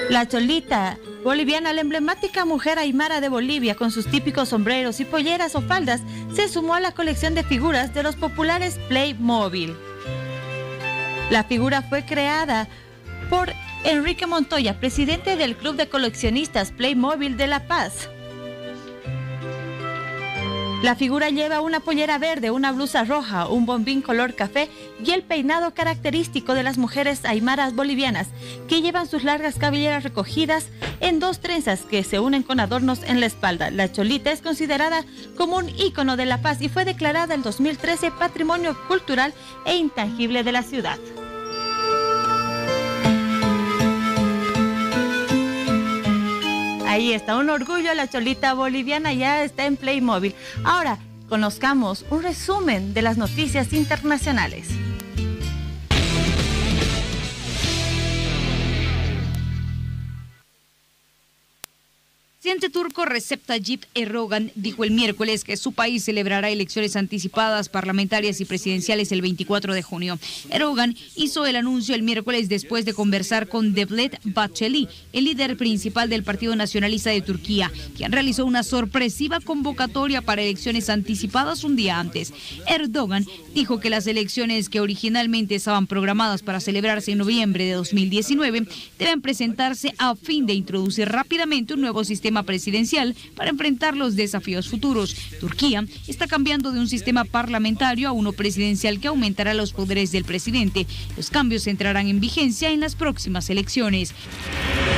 Speaker 1: La cholita boliviana, la emblemática mujer aymara de Bolivia, con sus típicos sombreros y polleras o faldas, se sumó a la colección de figuras de los populares Playmobil. La figura fue creada por Enrique Montoya, presidente del Club de Coleccionistas Playmobil de La Paz. La figura lleva una pollera verde, una blusa roja, un bombín color café y el peinado característico de las mujeres aymaras bolivianas, que llevan sus largas cabelleras recogidas en 2 trenzas que se unen con adornos en la espalda. La cholita es considerada como un ícono de La Paz y fue declarada en 2013 Patrimonio Cultural e Intangible de la ciudad. Ahí está, un orgullo, la cholita boliviana ya está en Playmobil. Ahora, conozcamos un resumen de las noticias internacionales.
Speaker 15: El presidente turco Recep Tayyip Erdogan dijo el miércoles que su país celebrará elecciones anticipadas parlamentarias y presidenciales el 24 de junio. Erdogan hizo el anuncio el miércoles después de conversar con Devlet Bahçeli, el líder principal del Partido Nacionalista de Turquía, quien realizó una sorpresiva convocatoria para elecciones anticipadas un día antes. Erdogan dijo que las elecciones que originalmente estaban programadas para celebrarse en noviembre de 2019 deben presentarse a fin de introducir rápidamente un nuevo sistema presidencial para enfrentar los desafíos futuros. Turquía está cambiando de un sistema parlamentario a uno presidencial que aumentará los poderes del presidente. Los cambios entrarán en vigencia en las próximas elecciones.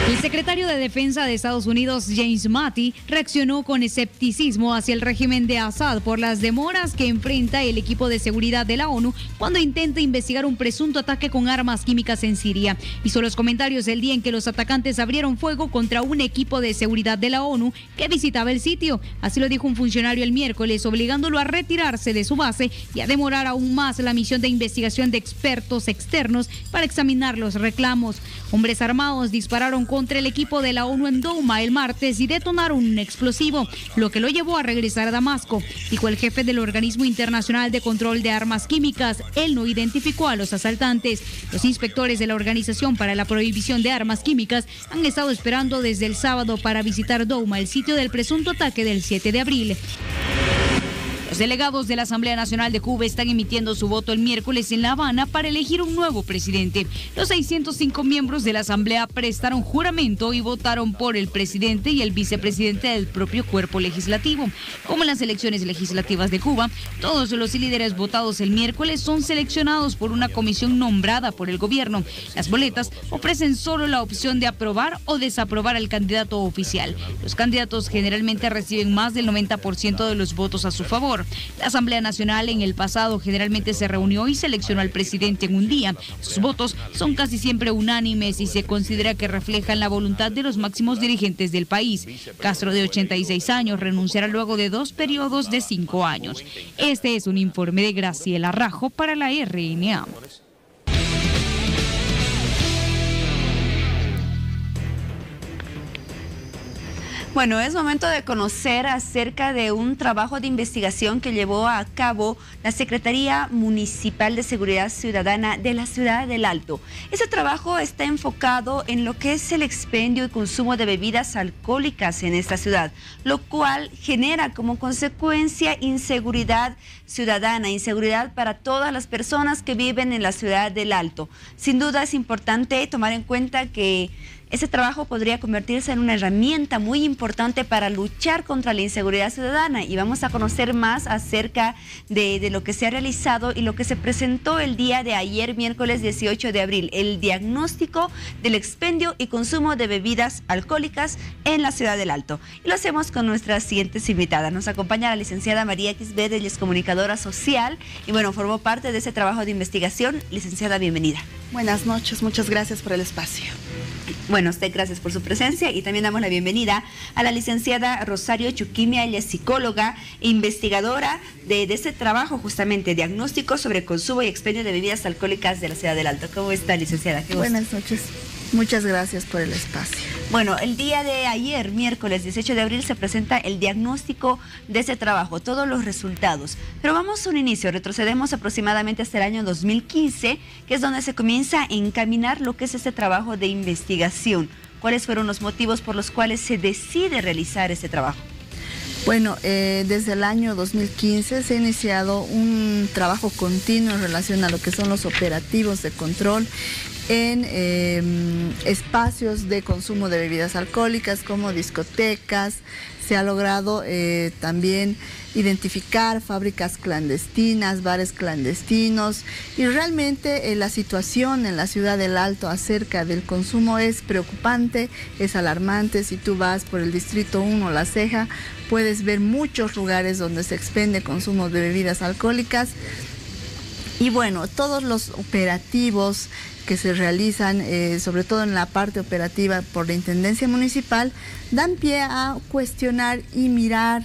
Speaker 15: El secretario de Defensa de Estados Unidos, James Mattis, reaccionó con escepticismo hacia el régimen de Assad por las demoras que enfrenta el equipo de seguridad de la ONU cuando intenta investigar un presunto ataque con armas químicas en Siria. Hizo los comentarios el día en que los atacantes abrieron fuego contra un equipo de seguridad de la ONU que visitaba el sitio. Así lo dijo un funcionario el miércoles, obligándolo a retirarse de su base y a demorar aún más la misión de investigación de expertos externos para examinar los reclamos. Hombres armados dispararon contra el equipo de la ONU en Douma el martes y detonaron un explosivo, lo que lo llevó a regresar a Damasco, dijo el jefe del Organismo Internacional de Control de Armas Químicas. Él no identificó a los asaltantes. Los inspectores de la Organización para la Prohibición de Armas Químicas han estado esperando desde el sábado para visitar Douma, el sitio del presunto ataque del 7 de abril. Los delegados de la Asamblea Nacional de Cuba están emitiendo su voto el miércoles en La Habana para elegir un nuevo presidente. Los 605 miembros de la Asamblea prestaron juramento y votaron por el presidente y el vicepresidente del propio cuerpo legislativo. Como en las elecciones legislativas de Cuba, todos los líderes votados el miércoles son seleccionados por una comisión nombrada por el gobierno. Las boletas ofrecen solo la opción de aprobar o desaprobar al candidato oficial. Los candidatos generalmente reciben más del 90% de los votos a su favor. La Asamblea Nacional en el pasado generalmente se reunió y seleccionó al presidente en un día. Sus votos son casi siempre unánimes y se considera que reflejan la voluntad de los máximos dirigentes del país. Castro, de 86 años, renunciará luego de 2 periodos de 5 años. Este es un informe de Graciela Rajo para la RNA.
Speaker 3: Bueno, es momento de conocer acerca de un trabajo de investigación que llevó a cabo la Secretaría Municipal de Seguridad Ciudadana de la Ciudad del Alto. Ese trabajo está enfocado en lo que es el expendio y consumo de bebidas alcohólicas en esta ciudad, lo cual genera como consecuencia inseguridad ciudadana, inseguridad para todas las personas que viven en la Ciudad del Alto. Sin duda es importante tomar en cuenta que ese trabajo podría convertirse en una herramienta muy importante para luchar contra la inseguridad ciudadana, y vamos a conocer más acerca de lo que se ha realizado y lo que se presentó el día de ayer, miércoles 18 de abril, el diagnóstico del expendio y consumo de bebidas alcohólicas en la Ciudad del Alto. Y lo hacemos con nuestras siguientes invitadas. Nos acompaña la licenciada María Quisbet, ella es comunicadora social y bueno, formó parte de ese trabajo de investigación. Licenciada, bienvenida.
Speaker 16: Buenas noches, muchas gracias por el espacio.
Speaker 3: Bueno, usted gracias por su presencia y también damos la bienvenida a la licenciada Rosario Chuquimia, ella es psicóloga e investigadora de este trabajo justamente, diagnóstico sobre consumo y expendio de bebidas alcohólicas de la Ciudad del Alto. ¿Cómo está, licenciada?
Speaker 16: Buenas noches. Muchas gracias por el espacio.
Speaker 3: Bueno, el día de ayer, miércoles 18 de abril, se presenta el diagnóstico de ese trabajo, todos los resultados. Pero vamos a un inicio, retrocedemos aproximadamente hasta el año 2015, que es donde se comienza a encaminar lo que es este trabajo de investigación. ¿Cuáles fueron los motivos por los cuales se decide realizar este trabajo?
Speaker 16: Bueno, desde el año 2015 se ha iniciado un trabajo continuo en relación a lo que son los operativos de control en espacios de consumo de bebidas alcohólicas como discotecas. Se ha logrado también identificar fábricas clandestinas, bares clandestinos, y realmente la situación en la ciudad del Alto acerca del consumo es preocupante, es alarmante. Si tú vas por el distrito 1, La Ceja, puedes ver muchos lugares donde se expende consumo de bebidas alcohólicas. Y bueno, todos los operativos que se realizan, sobre todo en la parte operativa por la Intendencia Municipal, dan pie a cuestionar y mirar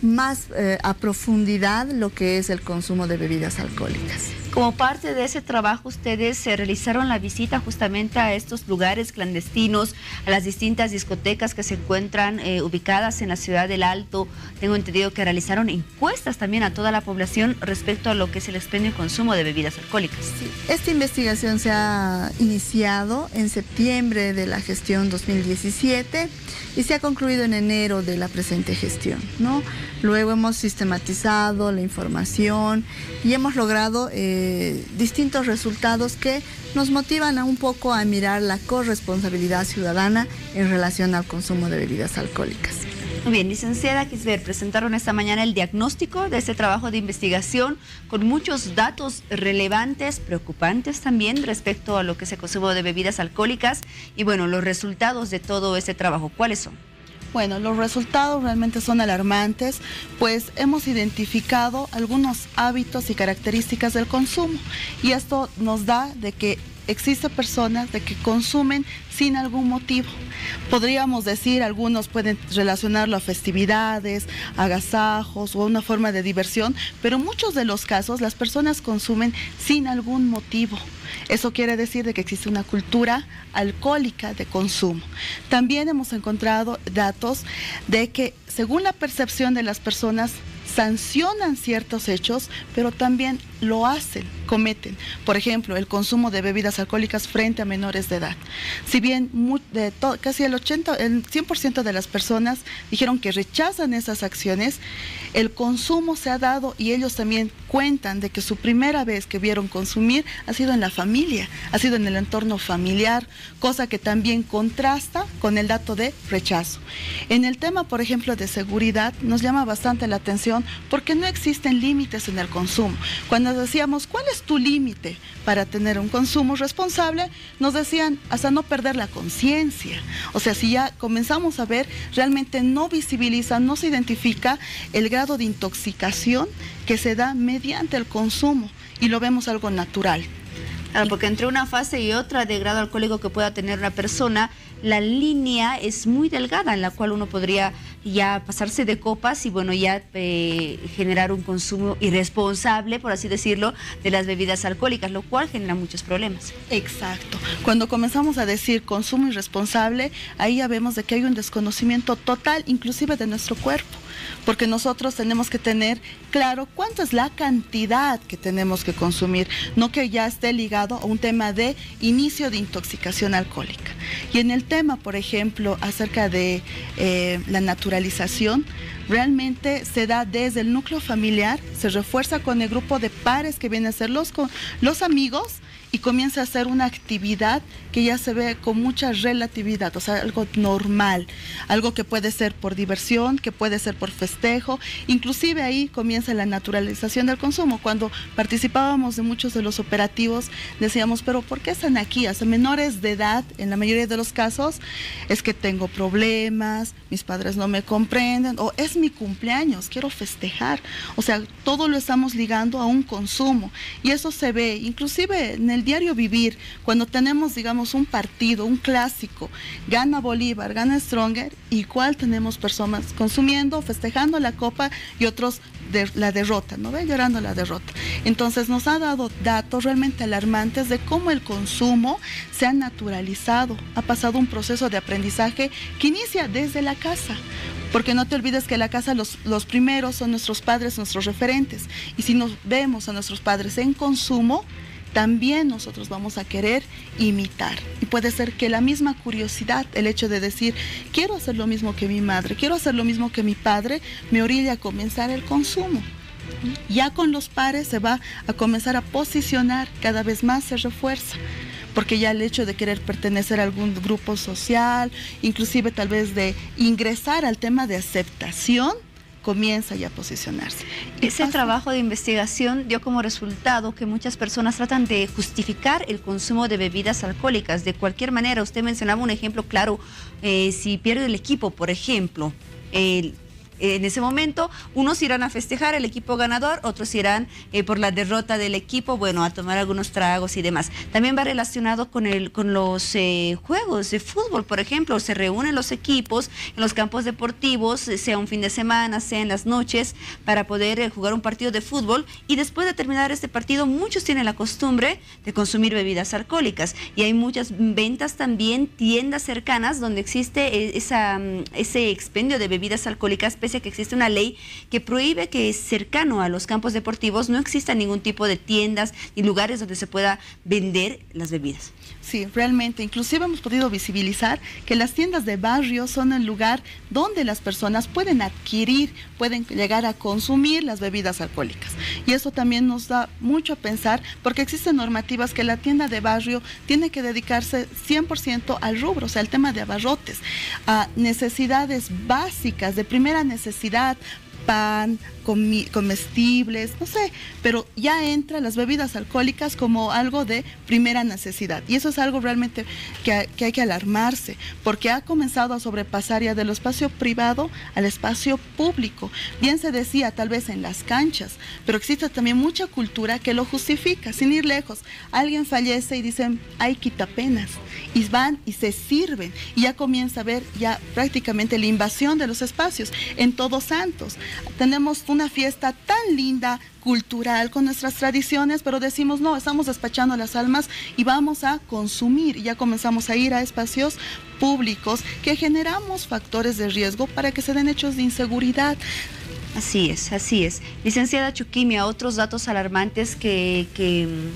Speaker 16: más a profundidad lo que es el consumo de bebidas alcohólicas.
Speaker 3: Como parte de ese trabajo, ustedes se realizaron la visita justamente a estos lugares clandestinos, a las distintas discotecas que se encuentran ubicadas en la ciudad del Alto. Tengo entendido que realizaron encuestas también a toda la población respecto a lo que es el expendio y consumo de bebidas alcohólicas.
Speaker 16: Sí, esta investigación se ha iniciado en septiembre de la gestión 2017 y se ha concluido en enero de la presente gestión, ¿no? Luego hemos sistematizado la información y hemos logrado distintos resultados que nos motivan un poco a mirar la corresponsabilidad ciudadana en relación al consumo de bebidas alcohólicas.
Speaker 3: Muy bien, licenciada Kisber, presentaron esta mañana el diagnóstico de este trabajo de investigación con muchos datos relevantes, preocupantes también respecto a lo que es el consumo de bebidas alcohólicas y bueno, los resultados de todo este trabajo, ¿cuáles son?
Speaker 16: Bueno, los resultados realmente son alarmantes, pues hemos identificado algunos hábitos y características del consumo y esto nos da de que existen personas de que consumen sin algún motivo. Podríamos decir, algunos pueden relacionarlo a festividades, agasajos o a una forma de diversión, pero en muchos de los casos las personas consumen sin algún motivo. Eso quiere decir de que existe una cultura alcohólica de consumo. También hemos encontrado datos de que según la percepción de las personas sancionan ciertos hechos, pero también lo hacen, cometen. Por ejemplo, el consumo de bebidas alcohólicas frente a menores de edad. Si bien casi el 100% de las personas dijeron que rechazan esas acciones, el consumo se ha dado y ellos también cuentan de que su primera vez que vieron consumir ha sido en la familia, ha sido en el entorno familiar, cosa que también contrasta con el dato de rechazo. En el tema, por ejemplo, de seguridad, nos llama bastante la atención porque no existen límites en el consumo. Cuando decíamos, ¿cuál es tu límite para tener un consumo responsable? Nos decían, hasta no perder la conciencia. O sea, si ya comenzamos a ver, realmente no visibiliza, no se identifica el grado de intoxicación que se da mediante el consumo y lo vemos algo natural.
Speaker 3: Claro, porque entre una fase y otra de grado alcohólico que pueda tener una persona, la línea es muy delgada en la cual uno podría ya pasarse de copas y bueno, ya generar un consumo irresponsable, por así decirlo, de las bebidas alcohólicas, lo cual genera muchos problemas.
Speaker 16: Exacto. Cuando comenzamos a decir consumo irresponsable, ahí ya vemos de que hay un desconocimiento total, inclusive de nuestro cuerpo, porque nosotros tenemos que tener claro cuánto es la cantidad que tenemos que consumir, no que ya esté ligado a un tema de inicio de intoxicación alcohólica. Y en el tema, por ejemplo, acerca de la naturalización, realmente se da desde el núcleo familiar, se refuerza con el grupo de pares que vienen a ser los amigos y comienza a hacer una actividad que ya se ve con mucha relatividad, o sea, algo normal, algo que puede ser por diversión, que puede ser por festejo, inclusive ahí comienza la naturalización del consumo. Cuando participábamos de muchos de los operativos, decíamos, pero ¿por qué están aquí? Hasta menores de edad, en la mayoría de los casos, es que tengo problemas, mis padres no me comprenden, o es mi cumpleaños, quiero festejar. O sea, todo lo estamos ligando a un consumo, y eso se ve, inclusive en el diario vivir, cuando tenemos, digamos, un partido, un clásico, gana Bolívar, gana Stronger, igual tenemos personas consumiendo, festejando la copa y otros la derrota, ¿no ve? Llorando la derrota. Entonces nos ha dado datos realmente alarmantes de cómo el consumo se ha naturalizado, ha pasado un proceso de aprendizaje que inicia desde la casa. Porque no te olvides que en la casa los primeros son nuestros padres, nuestros referentes. Y si nos vemos a nuestros padres en consumo, también nosotros vamos a querer imitar. Y puede ser que la misma curiosidad, el hecho de decir, quiero hacer lo mismo que mi madre, quiero hacer lo mismo que mi padre, me orilla a comenzar el consumo. Ya con los pares se va a comenzar a posicionar, cada vez más se refuerza, porque ya el hecho de querer pertenecer a algún grupo social, inclusive tal vez de ingresar al tema de aceptación, comienza ya a posicionarse.
Speaker 3: Ese trabajo de investigación dio como resultado que muchas personas tratan de justificar el consumo de bebidas alcohólicas de cualquier manera. Usted mencionaba un ejemplo claro, si pierde el equipo, por ejemplo, en ese momento, unos irán a festejar el equipo ganador, otros irán por la derrota del equipo, bueno, a tomar algunos tragos y demás. También va relacionado con los juegos de fútbol, por ejemplo, se reúnen los equipos en los campos deportivos, sea un fin de semana, sea en las noches, para poder jugar un partido de fútbol, y después de terminar este partido, muchos tienen la costumbre de consumir bebidas alcohólicas, y hay muchas ventas también, tiendas cercanas donde existe ese expendio de bebidas alcohólicas, pese a que existe una ley que prohíbe que cercano a los campos deportivos no exista ningún tipo de tiendas ni lugares donde se pueda vender las bebidas.
Speaker 16: Sí, realmente, inclusive hemos podido visibilizar que las tiendas de barrio son el lugar donde las personas pueden adquirir, pueden llegar a consumir las bebidas alcohólicas. Y eso también nos da mucho a pensar, porque existen normativas que la tienda de barrio tiene que dedicarse 100% al rubro, o sea, al tema de abarrotes, a necesidades básicas, de primera necesidad, pan, comestibles, no sé, pero ya entran las bebidas alcohólicas como algo de primera necesidad, y eso es algo realmente que hay que alarmarse, porque ha comenzado a sobrepasar ya del espacio privado al espacio público. Bien se decía tal vez en las canchas, pero existe también mucha cultura que lo justifica, sin ir lejos. Alguien fallece y dicen, hay quitapenas, y van y se sirven, y ya comienza a ver ya prácticamente la invasión de los espacios. En Todos Santos tenemos una fiesta tan linda, cultural, con nuestras tradiciones, pero decimos, no, estamos despachando las almas y vamos a consumir, y ya comenzamos a ir a espacios públicos que generamos factores de riesgo para que se den hechos de inseguridad.
Speaker 3: Así es, así es. Licenciada Chuquimia, otros datos alarmantes que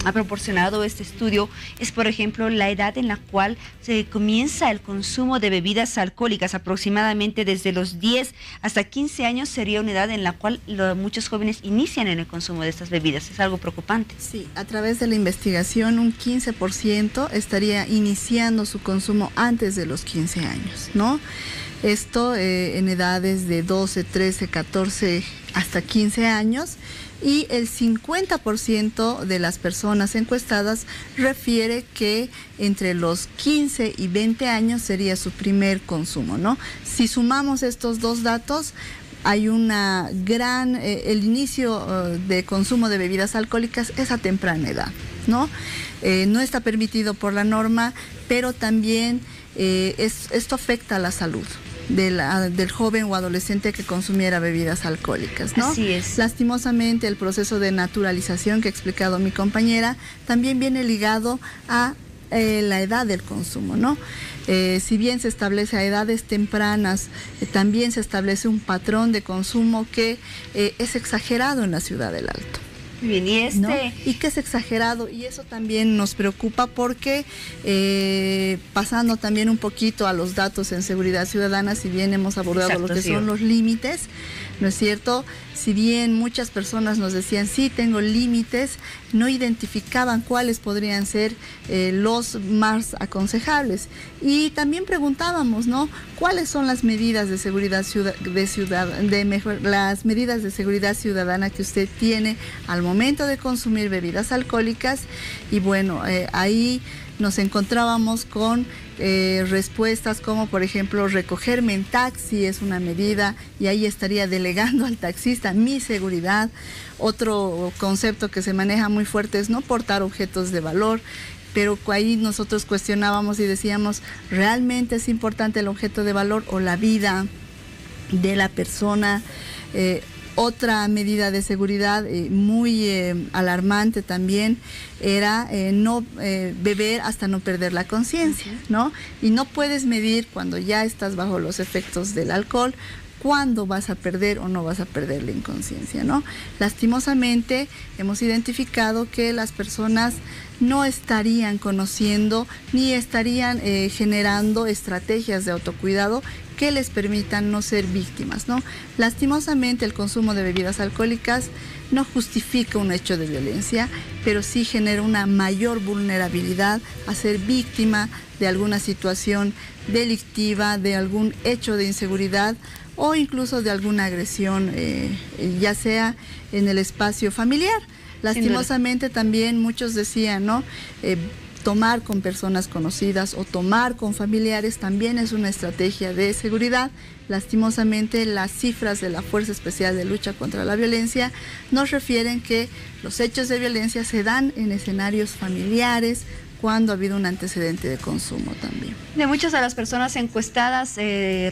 Speaker 3: ha proporcionado este estudio es, por ejemplo, la edad en la cual se comienza el consumo de bebidas alcohólicas. Aproximadamente desde los 10 hasta 15 años sería una edad en la cual muchos jóvenes inician en el consumo de estas bebidas. Es algo preocupante.
Speaker 16: Sí, a través de la investigación un 15% estaría iniciando su consumo antes de los 15 años, ¿no? Esto en edades de 12, 13, 14 hasta 15 años, y el 50% de las personas encuestadas refiere que entre los 15 y 20 años sería su primer consumo, ¿no? Si sumamos estos dos datos, hay una gran, el inicio de consumo de bebidas alcohólicas es a temprana edad, ¿no? No está permitido por la norma, pero también esto afecta a la salud del joven o adolescente que consumiera bebidas alcohólicas, ¿no?
Speaker 3: Así es.
Speaker 16: Lastimosamente, el proceso de naturalización que ha explicado mi compañera también viene ligado a la edad del consumo, ¿no? Si bien se establece a edades tempranas, también se establece un patrón de consumo que es exagerado en la Ciudad del Alto.
Speaker 3: Bien, ¿no?
Speaker 16: Y que es exagerado, y eso también nos preocupa porque pasando también un poquito a los datos en seguridad ciudadana, si bien hemos abordado lo que son los límites, ¿no es cierto? Si bien muchas personas nos decían, sí, tengo límites, no identificaban cuáles podrían ser los más aconsejables. Y también preguntábamos, ¿no? ¿Cuáles son las medidas de seguridad las medidas de seguridad ciudadana que usted tiene al momento de consumir bebidas alcohólicas? Y bueno, ahí nos encontrábamos con respuestas como, por ejemplo, recogerme en taxi es una medida, y ahí estaría delegando al taxista mi seguridad. Otro concepto que se maneja muy fuerte es no portar objetos de valor, pero ahí nosotros cuestionábamos y decíamos, ¿realmente es importante el objeto de valor o la vida de la persona? Otra medida de seguridad muy alarmante también era no beber hasta no perder la conciencia, ¿no? Y no puedes medir cuando ya estás bajo los efectos del alcohol cuándo vas a perder o no vas a perder la inconsciencia, ¿no? Lastimosamente hemos identificado que las personas no estarían conociendo ni estarían generando estrategias de autocuidado que les permitan no ser víctimas, ¿no? Lastimosamente el consumo de bebidas alcohólicas no justifica un hecho de violencia, pero sí genera una mayor vulnerabilidad a ser víctima de alguna situación delictiva, de algún hecho de inseguridad o incluso de alguna agresión, ya sea en el espacio familiar. Lastimosamente también muchos decían, ¿no? Tomar con personas conocidas o tomar con familiares también es una estrategia de seguridad. Lastimosamente las cifras de la Fuerza Especial de Lucha contra la Violencia nos refieren que los hechos de violencia se dan en escenarios familiares, cuando ha habido un antecedente de consumo también.
Speaker 3: De muchas de las personas encuestadas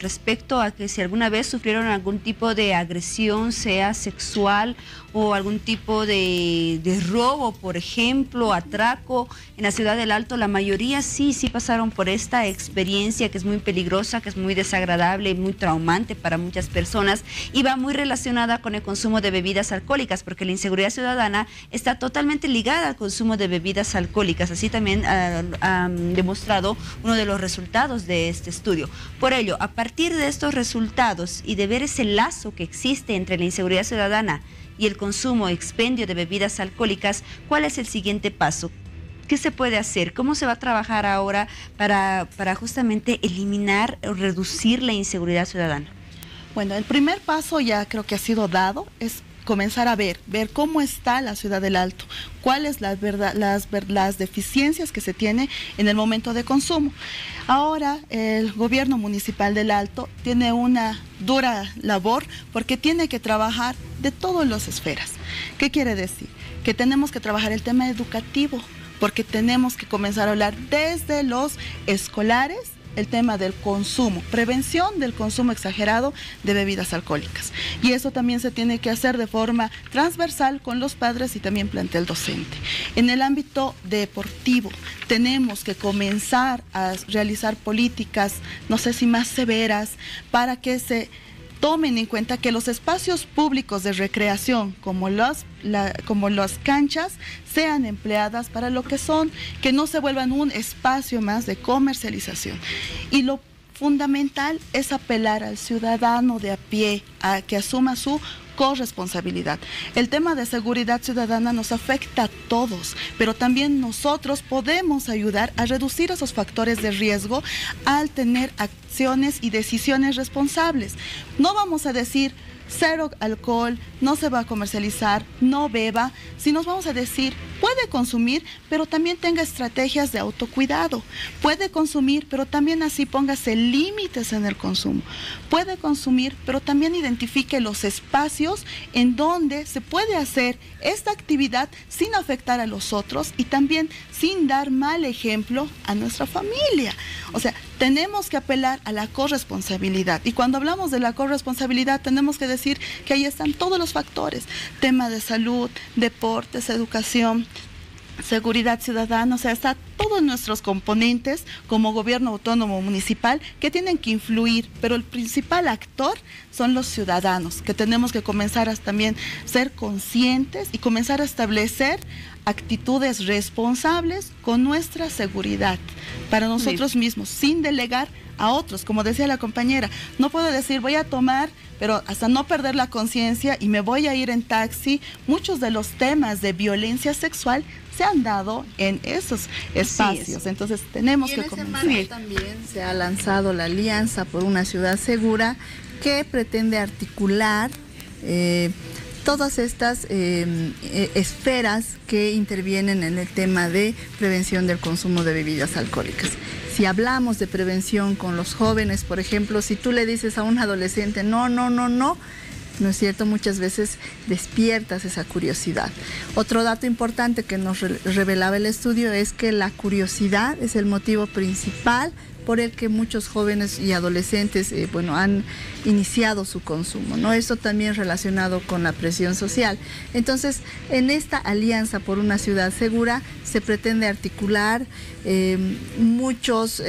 Speaker 3: respecto a que si alguna vez sufrieron algún tipo de agresión, sea sexual o algún tipo de robo, por ejemplo, atraco en la ciudad del Alto, la mayoría sí pasaron por esta experiencia que es muy peligrosa, que es muy desagradable, muy traumante para muchas personas y va muy relacionada con el consumo de bebidas alcohólicas, porque la inseguridad ciudadana está totalmente ligada al consumo de bebidas alcohólicas, así también ha demostrado uno de los resultados de este estudio. Por ello, a partir de estos resultados y de ver ese lazo que existe entre la inseguridad ciudadana y el consumo, expendio de bebidas alcohólicas, ¿cuál es el siguiente paso? ¿Qué se puede hacer? ¿Cómo se va a trabajar ahora para justamente eliminar o reducir la inseguridad ciudadana?
Speaker 16: Bueno, el primer paso ya creo que ha sido dado, es comenzar a ver cómo está la ciudad del Alto, cuáles las deficiencias que se tiene en el momento de consumo. Ahora el gobierno municipal del Alto tiene una dura labor porque tiene que trabajar de todas las esferas. ¿Qué quiere decir? Que tenemos que trabajar el tema educativo, porque tenemos que comenzar a hablar desde los escolares el tema del consumo, prevención del consumo exagerado de bebidas alcohólicas. Y eso también se tiene que hacer de forma transversal con los padres y también plantel docente. En el ámbito deportivo tenemos que comenzar a realizar políticas, no sé si más severas, para que se tomen en cuenta que los espacios públicos de recreación, como las canchas, sean empleadas para lo que son, que no se vuelvan un espacio más de comercialización. Y lo fundamental es apelar al ciudadano de a pie a que asuma su corresponsabilidad. El tema de seguridad ciudadana nos afecta a todos, pero también nosotros podemos ayudar a reducir esos factores de riesgo al tener acciones y decisiones responsables. No vamos a decir cero alcohol, no se va a comercializar, no beba, sino vamos a decir, puede consumir, pero también tenga estrategias de autocuidado. Puede consumir, pero también así póngase límites en el consumo. Puede consumir, pero también identifique los espacios en donde se puede hacer esta actividad sin afectar a los otros y también sin dar mal ejemplo a nuestra familia. O sea, tenemos que apelar a la corresponsabilidad. Y cuando hablamos de la corresponsabilidad, tenemos que decir que ahí están todos los factores. Tema de salud, deportes, educación, seguridad ciudadana, o sea, está todos nuestros componentes como gobierno autónomo municipal que tienen que influir, pero el principal actor son los ciudadanos, que tenemos que comenzar a también ser conscientes y comenzar a establecer actitudes responsables con nuestra seguridad para nosotros mismos, sin delegar a otros. Como decía la compañera, no puedo decir voy a tomar, pero hasta no perder la conciencia y me voy a ir en taxi. Muchos de los temas de violencia sexual se han dado en esos espacios, entonces tenemos que comenzar. También se ha lanzado la Alianza por una Ciudad Segura, que pretende articular todas estas esferas que intervienen en el tema de prevención del consumo de bebidas alcohólicas. Si hablamos de prevención con los jóvenes, por ejemplo, si tú le dices a un adolescente no es cierto, muchas veces despiertas esa curiosidad. Otro dato importante que nos revelaba el estudio es que la curiosidad es el motivo principal por el que muchos jóvenes y adolescentes han iniciado su consumo, ¿no? Eso también relacionado con la presión social. Entonces, en esta alianza por una ciudad segura se pretende articular muchas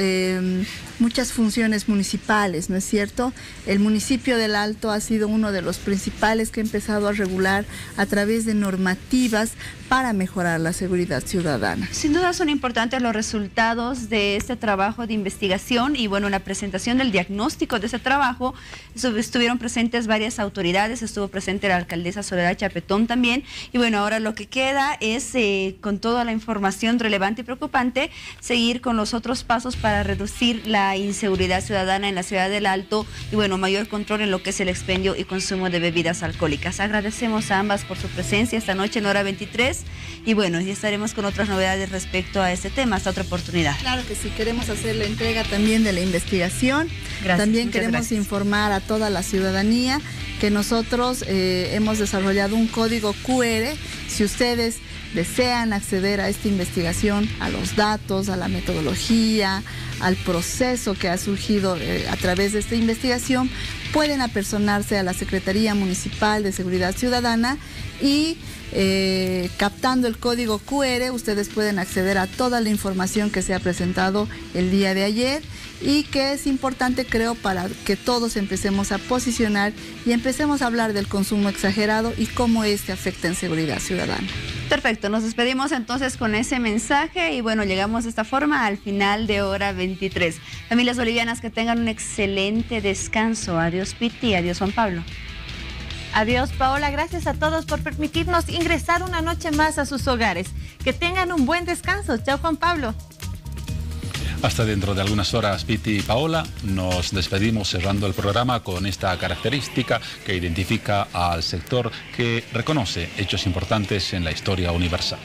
Speaker 16: funciones municipales, ¿no es cierto? El municipio del Alto ha sido uno de los principales que ha empezado a regular a través de normativas para mejorar la seguridad ciudadana.
Speaker 3: Sin duda son importantes los resultados de este trabajo de investigación y la presentación del diagnóstico de ese trabajo. Estuvieron presentes varias autoridades, estuvo presente la alcaldesa Soledad Chapetón también, y ahora lo que queda es, con toda la información relevante y preocupante, seguir con los otros pasos para reducir la inseguridad ciudadana en la ciudad del Alto y mayor control en lo que es el expendio y consumo de bebidas alcohólicas. Agradecemos a ambas por su presencia esta noche en Hora 23 y ya estaremos con otras novedades respecto a este tema. Hasta otra oportunidad.
Speaker 16: Claro que sí, queremos hacer la entrega también de la investigación.
Speaker 3: Gracias,
Speaker 16: también queremos informar a toda la ciudadanía que nosotros hemos desarrollado un código QR. Si ustedes desean acceder a esta investigación, a los datos, a la metodología, al proceso que ha surgido a través de esta investigación, pueden apersonarse a la Secretaría Municipal de Seguridad Ciudadana y captando el código QR, ustedes pueden acceder a toda la información que se ha presentado el día de ayer y que es importante, creo, para que todos empecemos a posicionar y empecemos a hablar del consumo exagerado y cómo este afecta en seguridad ciudadana.
Speaker 3: Perfecto, nos despedimos entonces con ese mensaje y llegamos de esta forma al final de Hora 23. Familias bolivianas, que tengan un excelente descanso. Adiós Piti, adiós Juan Pablo.
Speaker 1: Adiós Paola, gracias a todos por permitirnos ingresar una noche más a sus hogares. Que tengan un buen descanso. Chao Juan Pablo.
Speaker 2: Hasta dentro de algunas horas, Piti y Paola. Nos despedimos cerrando el programa con esta característica que identifica al sector que reconoce hechos importantes en la historia universal.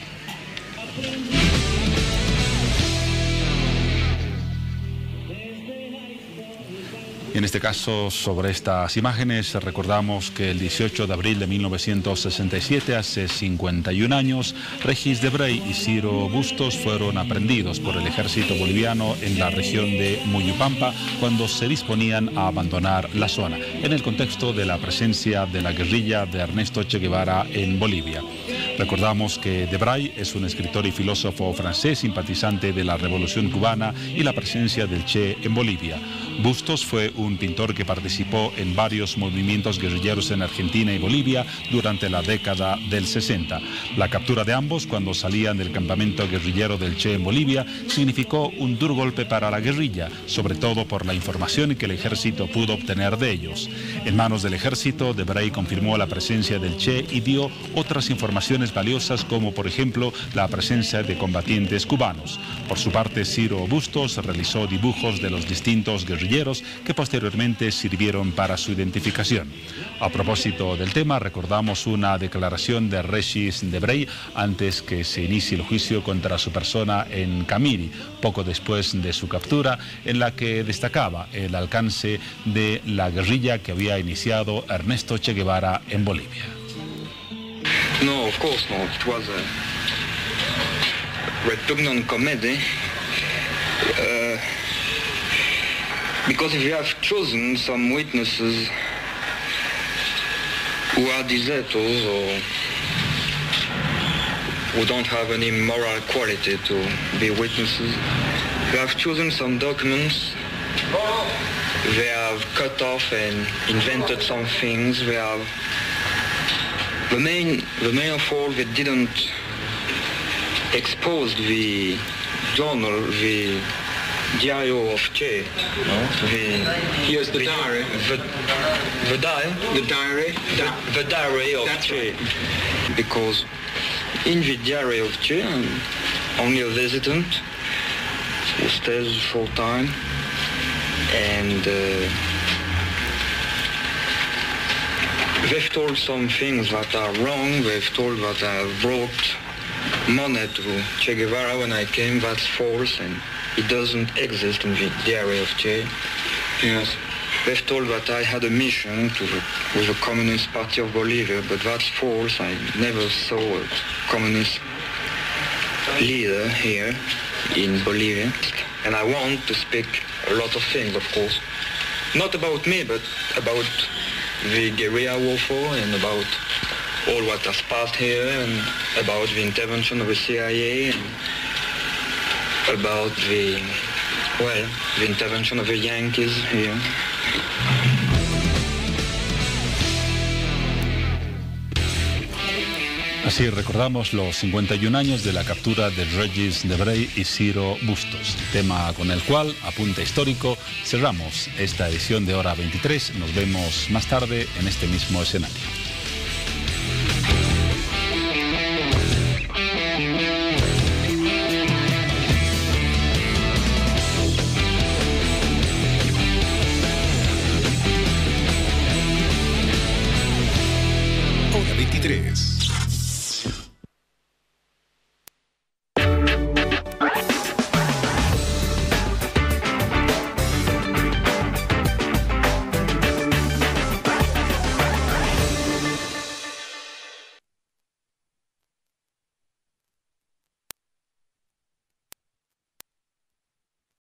Speaker 2: En este caso, sobre estas imágenes, recordamos que el 18 de abril de 1967, hace 51 años, Regis Debray y Ciro Bustos fueron aprehendidos por el ejército boliviano en la región de Muyupampa cuando se disponían a abandonar la zona, en el contexto de la presencia de la guerrilla de Ernesto Che Guevara en Bolivia. Recordamos que Debray es un escritor y filósofo francés simpatizante de la Revolución Cubana y la presencia del Che en Bolivia. Bustos fue un pintor que participó en varios movimientos guerrilleros en Argentina y Bolivia durante la década del 60. La captura de ambos cuando salían del campamento guerrillero del Che en Bolivia significó un duro golpe para la guerrilla, sobre todo por la información que el ejército pudo obtener de ellos. En manos del ejército, Debray confirmó la presencia del Che y dio otras informaciones valiosas, como por ejemplo la presencia de combatientes cubanos. Por su parte, Ciro Bustos realizó dibujos de los distintos guerrilleros que posteriormente sirvieron para su identificación. A propósito del tema, recordamos una declaración de Regis Debray antes que se inicie el juicio contra su persona en Camiri, poco después de su captura, en la que destacaba el alcance de la guerrilla que había iniciado Ernesto Che Guevara en Bolivia.
Speaker 17: No, of course not. It was a repugnant comedy. Because if you have chosen some witnesses who are deserters or who don't have any moral quality to be witnesses, you have chosen some documents, they have cut off and invented some things, they have the main of all, they didn't expose the journal, the Diario of Che. No? Here's the diary. The diary of Che. Because in the diary of Che, only a visitant who stays full time, and they've told some things that are wrong. They've told that I brought money to Che Guevara when I came. That's false, and it doesn't exist in the diary of Che. Yes. They've told that I had a mission with the Communist Party of Bolivia, but that's false. I never saw a communist leader here in Bolivia. And I want to speak a lot of things, of course. Not about me, but about the guerrilla warfare and about all what has passed here and about the intervention of the CIA and about the intervention of the Yankees here.
Speaker 2: Así recordamos los 51 años de la captura de Regis Debray y Ciro Bustos, tema con el cual, apunte histórico, cerramos esta edición de Hora 23. Nos vemos más tarde en este mismo escenario.